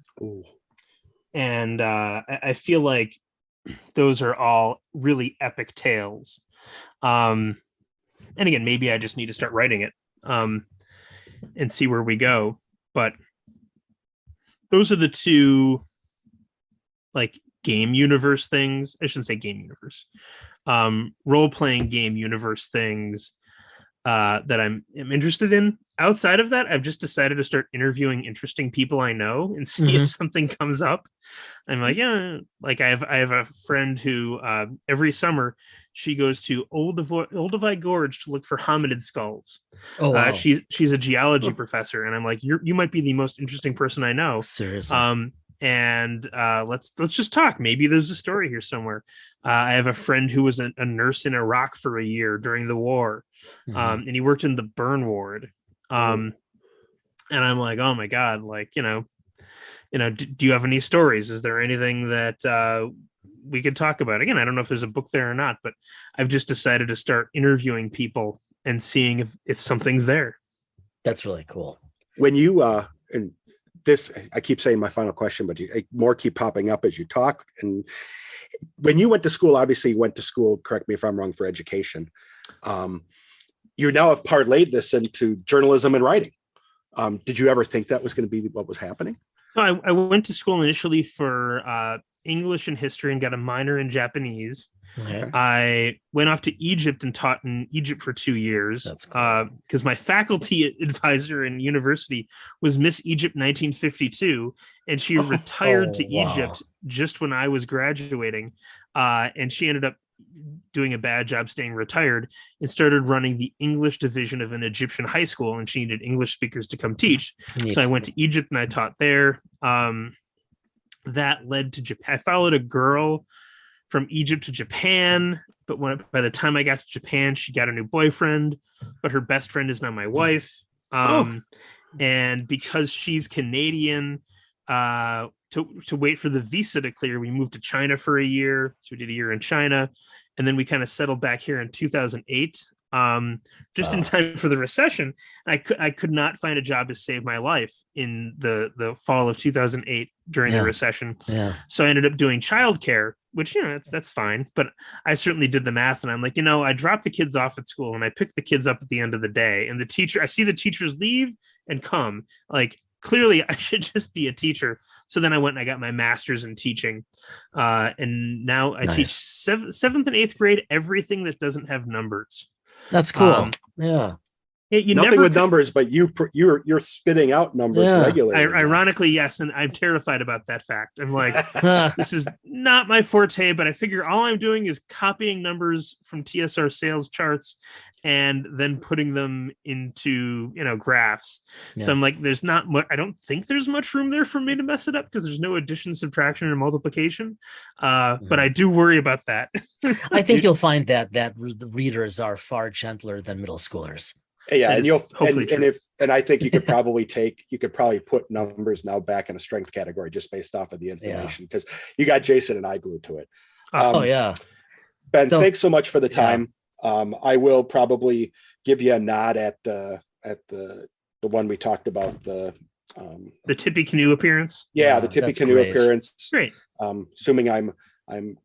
I feel like those are all really epic tales. And again, maybe I just need to start writing it and see where we go. But those are the two like game universe things. I shouldn't say game universe. Role-playing game universe things that I'm interested in. Outside of that, I've just decided to start interviewing interesting people I know and see if something comes up. I'm like, yeah, like I have a friend who every summer she goes to Olduvai Gorge to look for hominid skulls. Oh, wow. She's a geology professor, and I'm like, you might be the most interesting person I know. Seriously. And let's just talk. Maybe there's a story here somewhere. I have a friend who was a nurse in Iraq for a year during the war, and he worked in the burn ward. And I'm like, oh my God, like, do you have any stories? Is there anything that we could talk about? Again, I don't know if there's a book there or not, but I've just decided to start interviewing people and seeing if something's there. That's really cool. When you, and this, I keep saying my final question, but more keep popping up as you talk. And when you went to school, obviously you went to school, correct me if I'm wrong, for education. You now have parlayed this into journalism and writing. Did you ever think that was going to be what was happening? So I went to school initially for English and history and got a minor in Japanese. Okay. I went off to Egypt and taught in Egypt for 2 years. That's cool. Because my faculty advisor in university was Miss Egypt 1952, and she retired to Egypt just when I was graduating. And she ended up doing a bad job staying retired and started running the English division of an Egyptian high school, and she needed English speakers to come teach. So I went to Egypt and I taught there. That led to Japan. I followed a girl from Egypt to Japan, but by the time I got to Japan, she got a new boyfriend, but her best friend is now my wife. And because she's Canadian, to wait for the visa to clear, we moved to China for a year. So we did a year in China, and then we kind of settled back here in 2008, just in time for the recession. I could not find a job to save my life in the fall of 2008 during the recession. Yeah. So I ended up doing childcare, which, that's fine. But I certainly did the math, and I'm like, I dropped the kids off at school and I picked the kids up at the end of the day, and I see the teachers leave and come, like, clearly I should just be a teacher. So then I went and I got my master's in teaching. And now I teach 7th and 8th grade, everything that doesn't have numbers. That's cool. Yeah. Nothing with numbers, but you're spitting out numbers regularly. Ironically, yes, and I'm terrified about that fact. I'm like, this is not my forte, but I figure all I'm doing is copying numbers from TSR sales charts and then putting them into graphs. Yeah. So I'm like, there's not much. I don't think there's much room there for me to mess it up because there's no addition, subtraction, and multiplication. But I do worry about that. I think you'll find that the readers are far gentler than middle schoolers. Yeah, and I think you could probably put numbers now back in a strength category just based off of the information, because you got Jason and I glued to it. Ben, thanks so much for the time. I will probably give you a nod at the one we talked about, the Tippy Canoe appearance. Yeah, the Tippy Canoe appearance. Great. Assuming I'm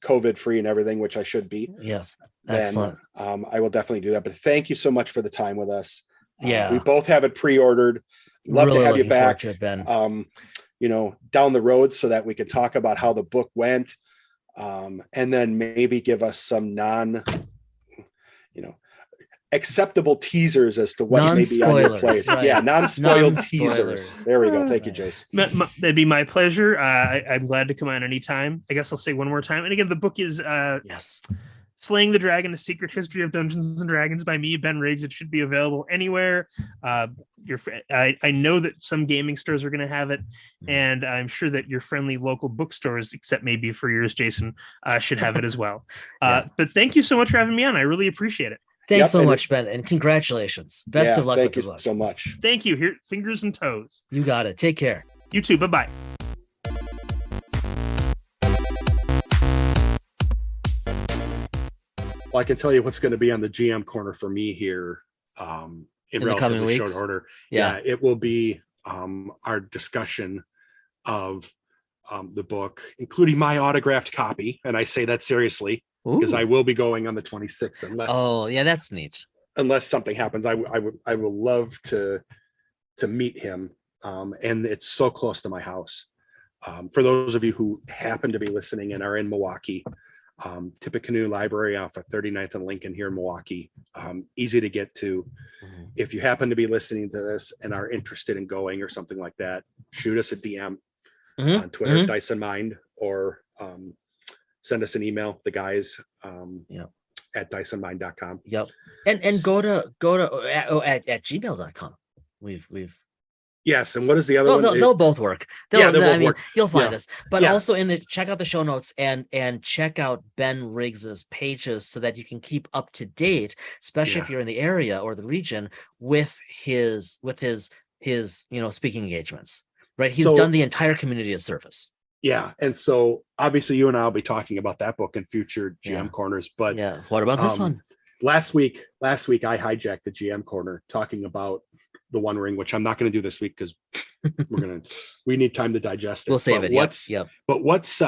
COVID free and everything, which I should be. Yes. Excellent. Then, I will definitely do that. But thank you so much for the time with us. Yeah. We both have it pre-ordered. Love to have you back. Ben. Down the road so that we can talk about how the book went. And then maybe give us some acceptable teasers as to what may be on your plate. Right. Yeah, non-spoiled teasers. There we go. Thank you, Jace. That'd be my pleasure. I'm glad to come on anytime. I guess I'll say one more time. And again, the book is Slaying the Dragon: A Secret History of Dungeons and Dragons by me, Ben Riggs. It should be available anywhere. I know that some gaming stores are going to have it, and I'm sure that your friendly local bookstores, except maybe for yours, Jason, should have it as well. But thank you so much for having me on. I really appreciate it. Thanks so much, Ben, and congratulations. Best of luck with the book. Thank you so much. Thank you. Here, fingers and toes. You got it. Take care. You too. Bye-bye. Well, I can tell you what's going to be on the GM corner for me here in the coming relatively weeks? short order. Yeah. It will be our discussion of the book, including my autographed copy. And I say that seriously because I will be going on the 26th unless. Oh, yeah, that's neat. Unless something happens, I will love to meet him. And it's so close to my house. For those of you who happen to be listening and are in Milwaukee, Tippecanoe Library off of 39th and Lincoln here in Milwaukee. Easy to get to. If you happen to be listening to this and are interested in going or something like that, shoot us a DM on Twitter, Dice and Mind, or send us an email, the guys at diceandmind.com. Yep. And go to at gmail.com. We've Yes, and what is the other one? They'll both work. They'll both work. You'll find us. But also check out the show notes and check out Ben Riggs's pages so that you can keep up to date, especially if you're in the area or the region with his speaking engagements. Right? He's done the entire community a service. Yeah. And so obviously you and I will be talking about that book in future GM corners. But what about this one? Last week I hijacked the GM corner talking about the One Ring, which I'm not going to do this week because we need time to digest it. We'll save it. But what's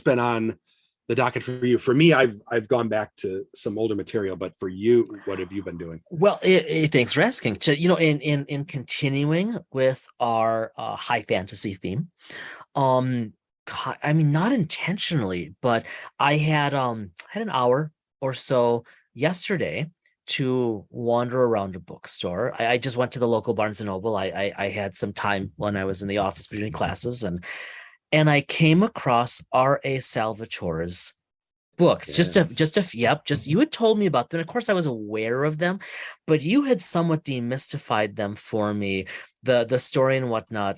been on the docket for you? For me, I've gone back to some older material, but for you, what have you been doing? Well, thanks for asking. In continuing with our high fantasy theme, not intentionally, but I had an hour or so yesterday to wander around a bookstore. I just went to the local Barnes and Noble. I had some time when I was in the office between classes, and I came across R.A. Salvatore's books. Just you had told me about them. Of course, I was aware of them, but you had somewhat demystified them for me, the story and whatnot,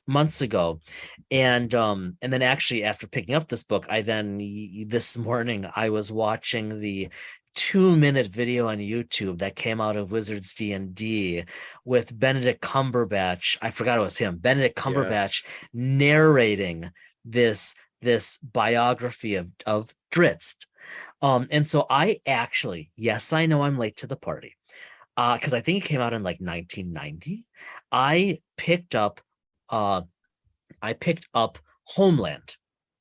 months ago. And then actually after picking up this book, this morning I was watching the 2-minute video on YouTube that came out of Wizards D&D with Benedict Cumberbatch. I forgot it was him. Benedict Cumberbatch narrating this biography of Drizzt. And so I actually, yes, I know I'm late to the party, because I think it came out in like 1990. I picked up Homeland,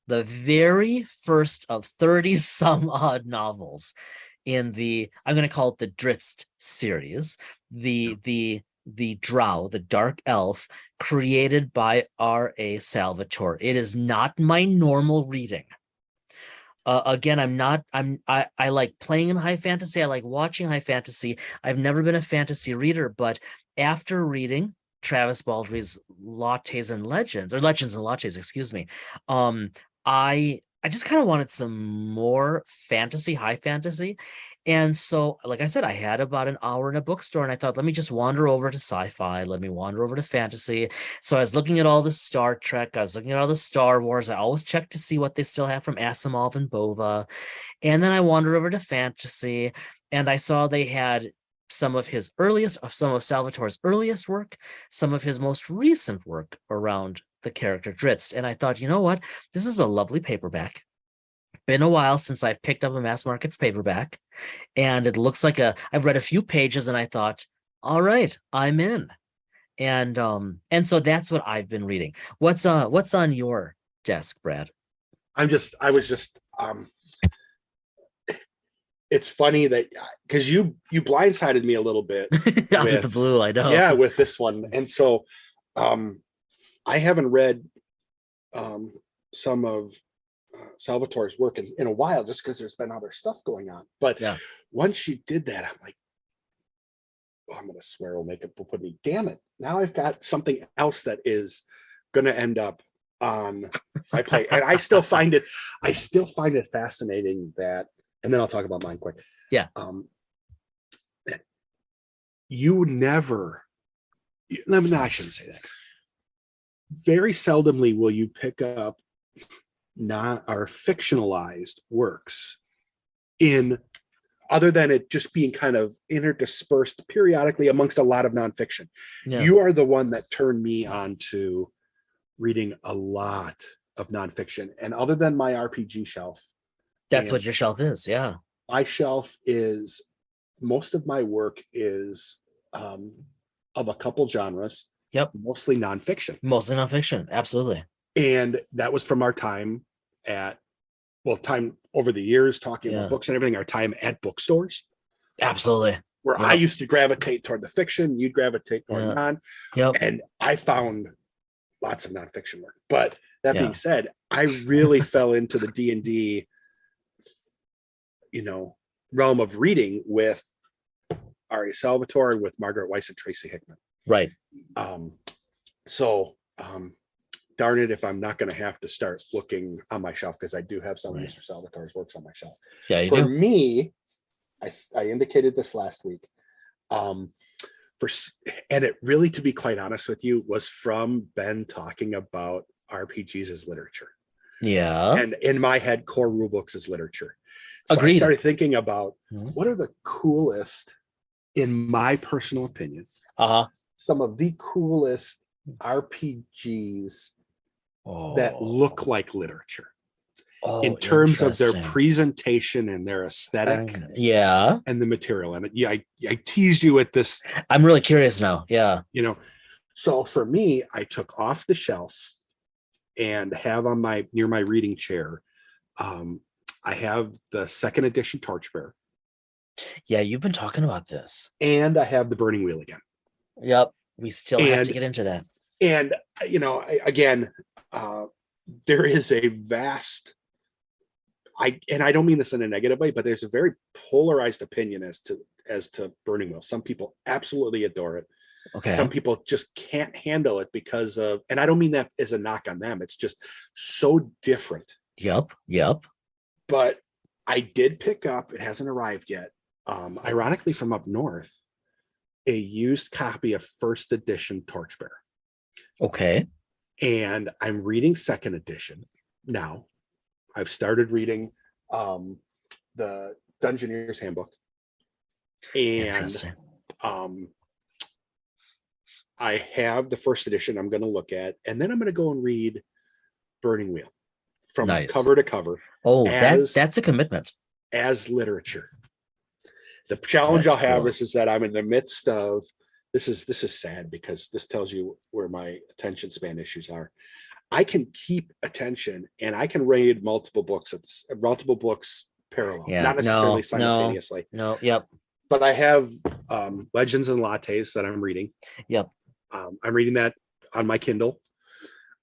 the very first of 30 some odd novels in the, I'm going to call it the Drizzt series, the Drow, the Dark Elf, created by R.A. Salvatore. It is not my normal reading. Again, I like playing in high fantasy. I like watching high fantasy. I've never been a fantasy reader, but after reading Travis Baldry's Lattes and Legends, or Legends and Lattes, excuse me, I just kind of wanted some more fantasy, high fantasy. And so, like I said, I had about an hour in a bookstore, and I thought, let me just wander over to sci-fi. Let me wander over to fantasy. So I was looking at all the Star Trek. I was looking at all the Star Wars. I always check to see what they still have from Asimov and Bova. And then I wandered over to fantasy, and I saw they had some of Salvatore's earliest work, some of his most recent work around the character Drizzt. And I thought, you know what? This is a lovely paperback. Been a while since I've picked up a mass market paperback, and it looks like I've read a few pages, and I thought, all right, I'm in. And so that's what I've been reading. What's on your desk, Brad? It's funny that because you blindsided me a little bit out of the blue, I know. Yeah, with this one. And so I haven't read some of Salvatore's work in a while, just because there's been other stuff going on. But once you did that, I'm like, I'm gonna swear will put me, damn it. Now I've got something else that is gonna end up on my plate. And I still find it fascinating that, and then I'll talk about mine quick. Yeah. That you would never, no, I shouldn't say that. Very seldomly will you pick up not our fictionalized works in, other than it just being kind of interdispersed periodically amongst a lot of nonfiction. Yeah. You are the one that turned me on to reading a lot of nonfiction. And other than my RPG shelf, That's and what your shelf is. Yeah. my shelf is, most of my work is of a couple genres. Yep. Mostly nonfiction. Mostly nonfiction. Absolutely. And that was from our time time over the years talking Yeah. about books and everything, our time at bookstores. Absolutely. Where Yep. I used to gravitate toward the fiction, you'd gravitate toward Yeah. non. Yep. And I found lots of nonfiction work. But that Yeah. being said, I really fell into the D&D, realm of reading with Ari Salvatore, with Margaret Weiss and Tracy Hickman. Right. Darn it if I'm not going to have to start looking on my shelf, because I do have some of Right. Mr. Salvatore's works on my shelf. Yeah, you For do. me, I indicated this last week. And it really, to be quite honest with you, was from Ben talking about RPGs as literature. Yeah. And in my head, core rulebooks as literature. So Agreed. I started thinking about Mhm. what are the coolest, in my personal opinion, some of the coolest RPGs that look like literature in terms of their interesting. presentation and their aesthetic Yeah. and the material. And I teased you with this, I'm really curious now. Yeah. So for me, I took off the shelf and have on near my reading chair, I have the second edition Torchbearer. Yeah, you've been talking about this. And I have the Burning Wheel again. Yep. We still have to get into that. And, there is a vast, I don't mean this in a negative way, but there's a very polarized opinion as to Burning Wheel. Some people absolutely adore it. Okay. Some people just can't handle it because of, and I don't mean that as a knock on them. It's just so different. Yep. But I did pick up, it hasn't arrived yet, ironically from up north, a used copy of first edition Torchbearer. Okay. And I'm reading second edition now. I've started reading the Dungeoneer's Handbook. And I have the first edition I'm going to look at, and then I'm going to go and read Burning Wheel from cover to cover. Oh, that's a commitment. As literature. The challenge I'll have is that I'm in the midst of, this is sad because this tells you where my attention span issues are. I can keep attention and I can read multiple books parallel, not necessarily simultaneously. No, yep. But I have Legends and Lattes that I'm reading. Yep. I'm reading that on my Kindle.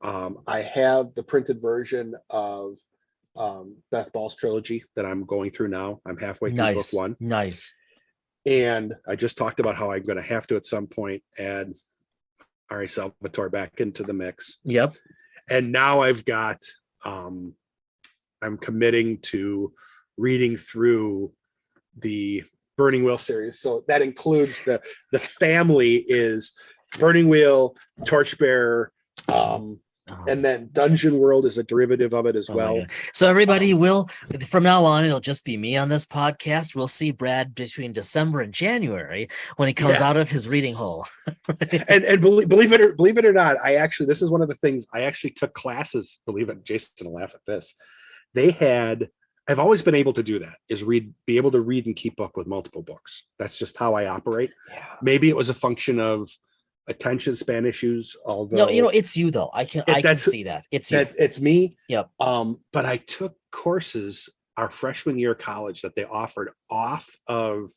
I have the printed version of Beth Ball's trilogy that I'm going through now. I'm halfway through book one. Nice. And I just talked about how I'm going to have to at some point add Ari Salvatore back into the mix. Yep. And now I've got, I'm committing to reading through the Burning Wheel series. So that includes the family is Burning Wheel, Torchbearer, and then Dungeon World is a derivative of it as well. So everybody will, from now on, it'll just be me on this podcast. We'll see Brad between December and January when he comes out of his reading hole. and believe it or not, this is one of the things I actually took classes. Believe it, Jason will laugh at this. I've always been able to do that, is be able to read and keep up with multiple books. That's just how I operate. Yeah. Maybe it was a function of attention span issues, although no, it's you though. I can see that it's you. It's me. Yep. But I took courses our freshman year of college that they offered off of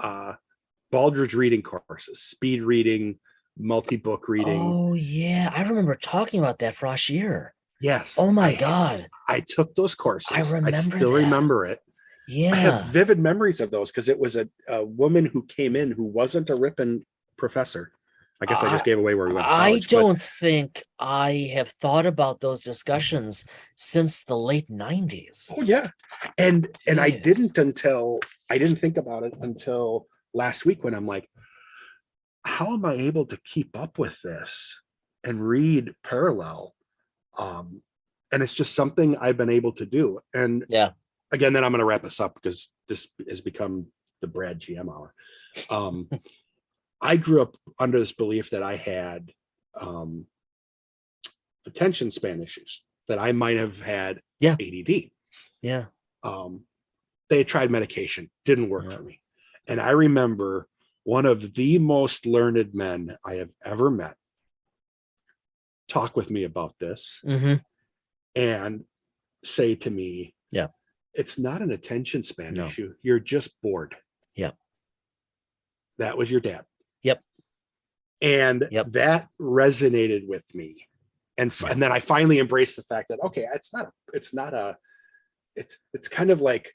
Baldrige reading courses, speed reading, multi-book reading. Oh yeah, I remember talking about that for last year. Yes. Oh my God. I took those courses. I still remember it. Yeah. I have vivid memories of those because it was a woman who came in who wasn't a ripping professor. I guess I just gave away where we went to I college. don't think I have thought about those discussions since the late 90s. Oh yeah. And I Jeez. didn't think about it until last week when I'm like, how am I able to keep up with this and read parallel? And it's just something I've been able to do. And Yeah. again, then I'm going to wrap this up because this has become the Brad GM hour. I grew up under this belief that I had attention span issues, that I might have had Yeah. ADD. Yeah. They had tried medication, didn't work Yeah. for me. And I remember one of the most learned men I have ever met talk with me about this and say to me, yeah, it's not an attention span No. issue. You're just bored. Yep. That was your dad. Yep. And Yep. that resonated with me. And then I finally embraced the fact that, okay, it's kind of like,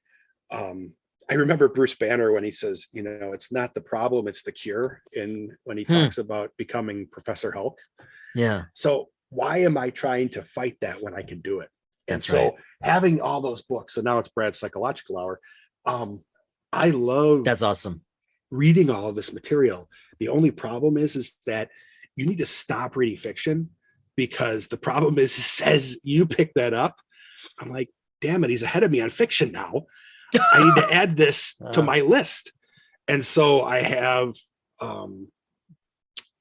I remember Bruce Banner when he says, you know, it's not the problem, it's the cure. And when he talks about becoming Professor Hulk. Yeah. So why am I trying to fight that when I can do it? That's and so right. having all those books, so now it's Brad's Psychological Hour. I love That's awesome. reading all of this material. The only problem is that you need to stop reading fiction, because the problem is as you pick that up, I'm like, damn it, he's ahead of me on fiction now. I need to add this to my list. And so I have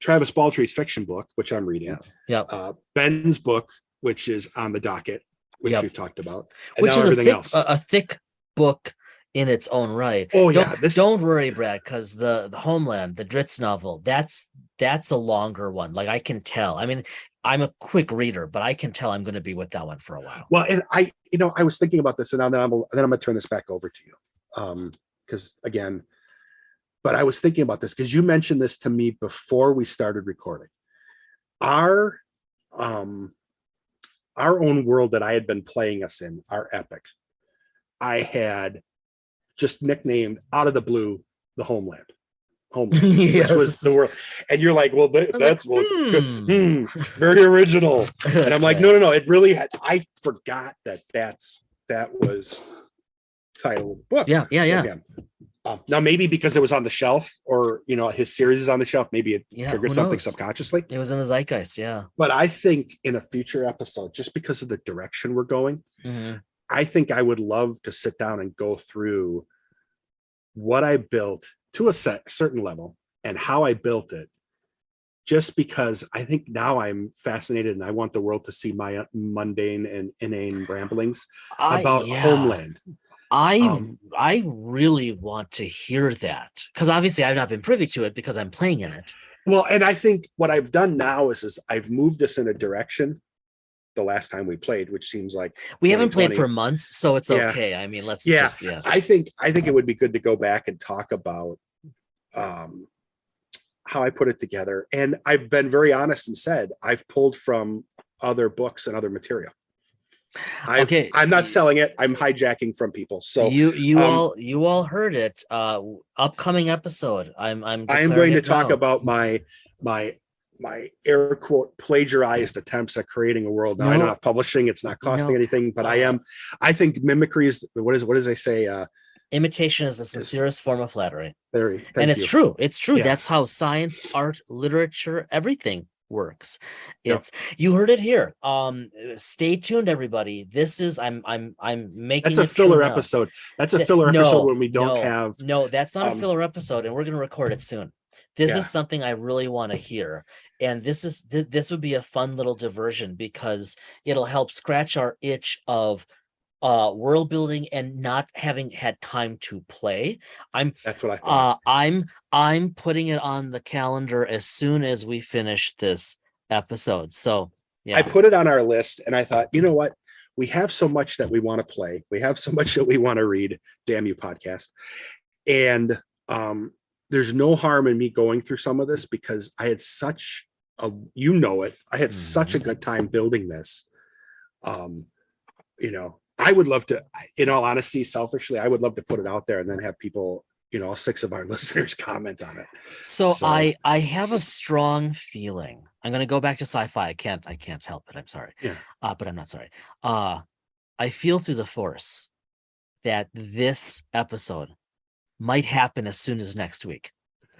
Travis Baltry's fiction book, which I'm reading. Yeah. Ben's book, which is on the docket, which Yep. we've talked about. And Which now is everything else. a thick book in its own right. Oh, don't, yeah. Don't worry, Brad, because the Homeland, the Dritz novel, that's a longer one. Like, I can tell. I mean, I'm a quick reader, but I can tell I'm going to be with that one for a while. Well, and I was thinking about this, and then I'm going to turn this back over to you. Because again, but I was thinking about this because you mentioned this to me before we started recording. Our own world that I had been playing us in, our epic, I had just nicknamed out of the blue the Homeland, Yes. which was the world. And you're like, well, that's very original. And I'm like, right. no, it really had. I forgot that was title of the book. Yeah. Now maybe because it was on the shelf, or his series is on the shelf, maybe it triggered something subconsciously. It was in the zeitgeist. Yeah. But I think in a future episode, just because of the direction we're going, I think I would love to sit down and go through what I built to a certain level and how I built it, just because I think now I'm fascinated and I want the world to see my mundane and inane ramblings about Homeland. I really want to hear that, because obviously I've not been privy to it because I'm playing in it. Well, and I think what I've done now is I've moved us in a direction. The last time we played, which seems like we haven't played for months, so it's okay. I mean, let's just. I think it would be good to go back and talk about how I put it together. And I've been very honest and said I've pulled from other books and other material. I'm not selling it. I'm hijacking from people. So you all heard it. Upcoming episode. I'm going to talk about my air quote plagiarized attempts at creating a world. Now, I'm not publishing, it's not costing anything, but I think mimicry is what does they say? Imitation is the sincerest form of flattery. And it's true. It's true. Yeah. That's how science, art, literature, everything works. You heard it here. Stay tuned, everybody. This is I'm making that's a filler episode. That's a filler episode when we don't have. No, that's not a filler episode, and we're gonna record it soon. This is something I really want to hear. And this would be a fun little diversion, because it'll help scratch our itch of world building and not having had time to play. That's what I thought. I'm putting it on the calendar as soon as we finish this episode. So I put it on our list, and I thought, you know what? We have so much that we want to play. We have so much that we want to read. Damn you, podcast. And there's no harm in me going through some of this, because I had such a such a good time building this. I would love to, in all honesty, selfishly, I would love to put it out there and then have people all 6 of our listeners comment on it. So I have a strong feeling. I'm going to go back to sci-fi. I can't help it. I'm sorry. Yeah. But I'm not sorry. I feel through the force that this episode might happen as soon as next week.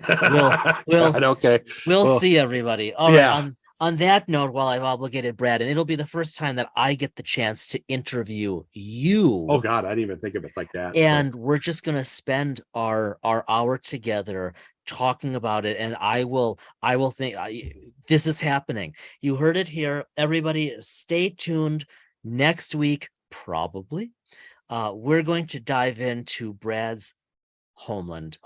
Okay. We'll Well, see, everybody. All yeah. right. On that note, while I've obligated Brad, and it'll be the first time that I get the chance to interview you. Oh God, I didn't even think of it like that. And we're just gonna spend our hour together talking about it. And I will think this is happening. You heard it here. Everybody, stay tuned. Next week, probably, we're going to dive into Brad's homeworld.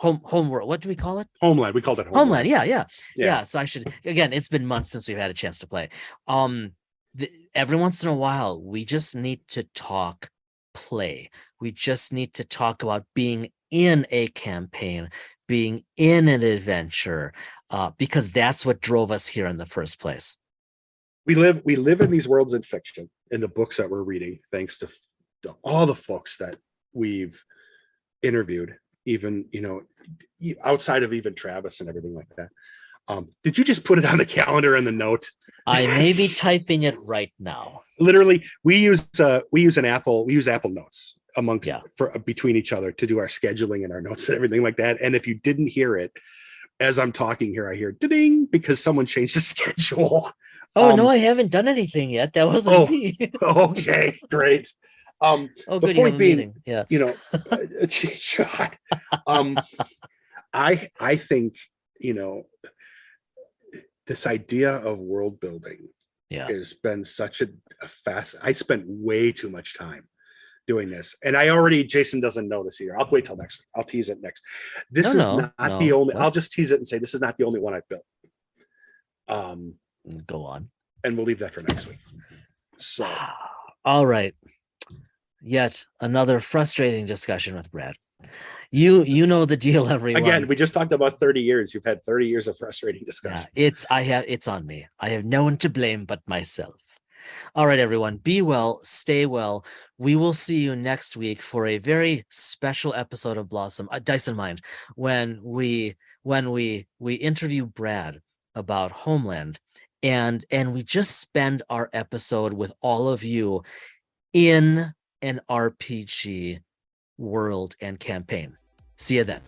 What do we call it? Homeland. We called it Homeland. Yeah. So I should, again, it's been months since we've had a chance to play. Every once in a while, we just need to talk play. We just need to talk about being in a campaign, being in an adventure, because that's what drove us here in the first place. We live in these worlds in fiction, in the books that we're reading, thanks to all the folks that we've interviewed, even outside of even Travis and everything like that. Did you just put it on the calendar and the note? I may be typing it right now. Literally, we use Apple Notes between each other to do our scheduling and our notes and everything like that. And if you didn't hear it, as I'm talking here, I hear ding because someone changed the schedule. Oh no, I haven't done anything yet. That wasn't me. Okay, great. Good. The point being, yeah. God, I think this idea of world building has been such a fast. I spent way too much time doing this, and Jason doesn't know this either. I'll wait till next week. I'll tease it next. This is not the only. What? I'll just tease it and say this is not the only one I've built. Go on, and we'll leave that for next week. So, all right. Yet another frustrating discussion with Brad. You know the deal, everyone. Again, we just talked about 30 years. You've had 30 years of frustrating discussions. Yeah, it's on me. I have no one to blame but myself. All right, everyone. Be well, stay well. We will see you next week for a very special episode of Dice and Mind, when we interview Brad about Homeland, and we just spend our episode with all of you in an RPG world and campaign. See you then.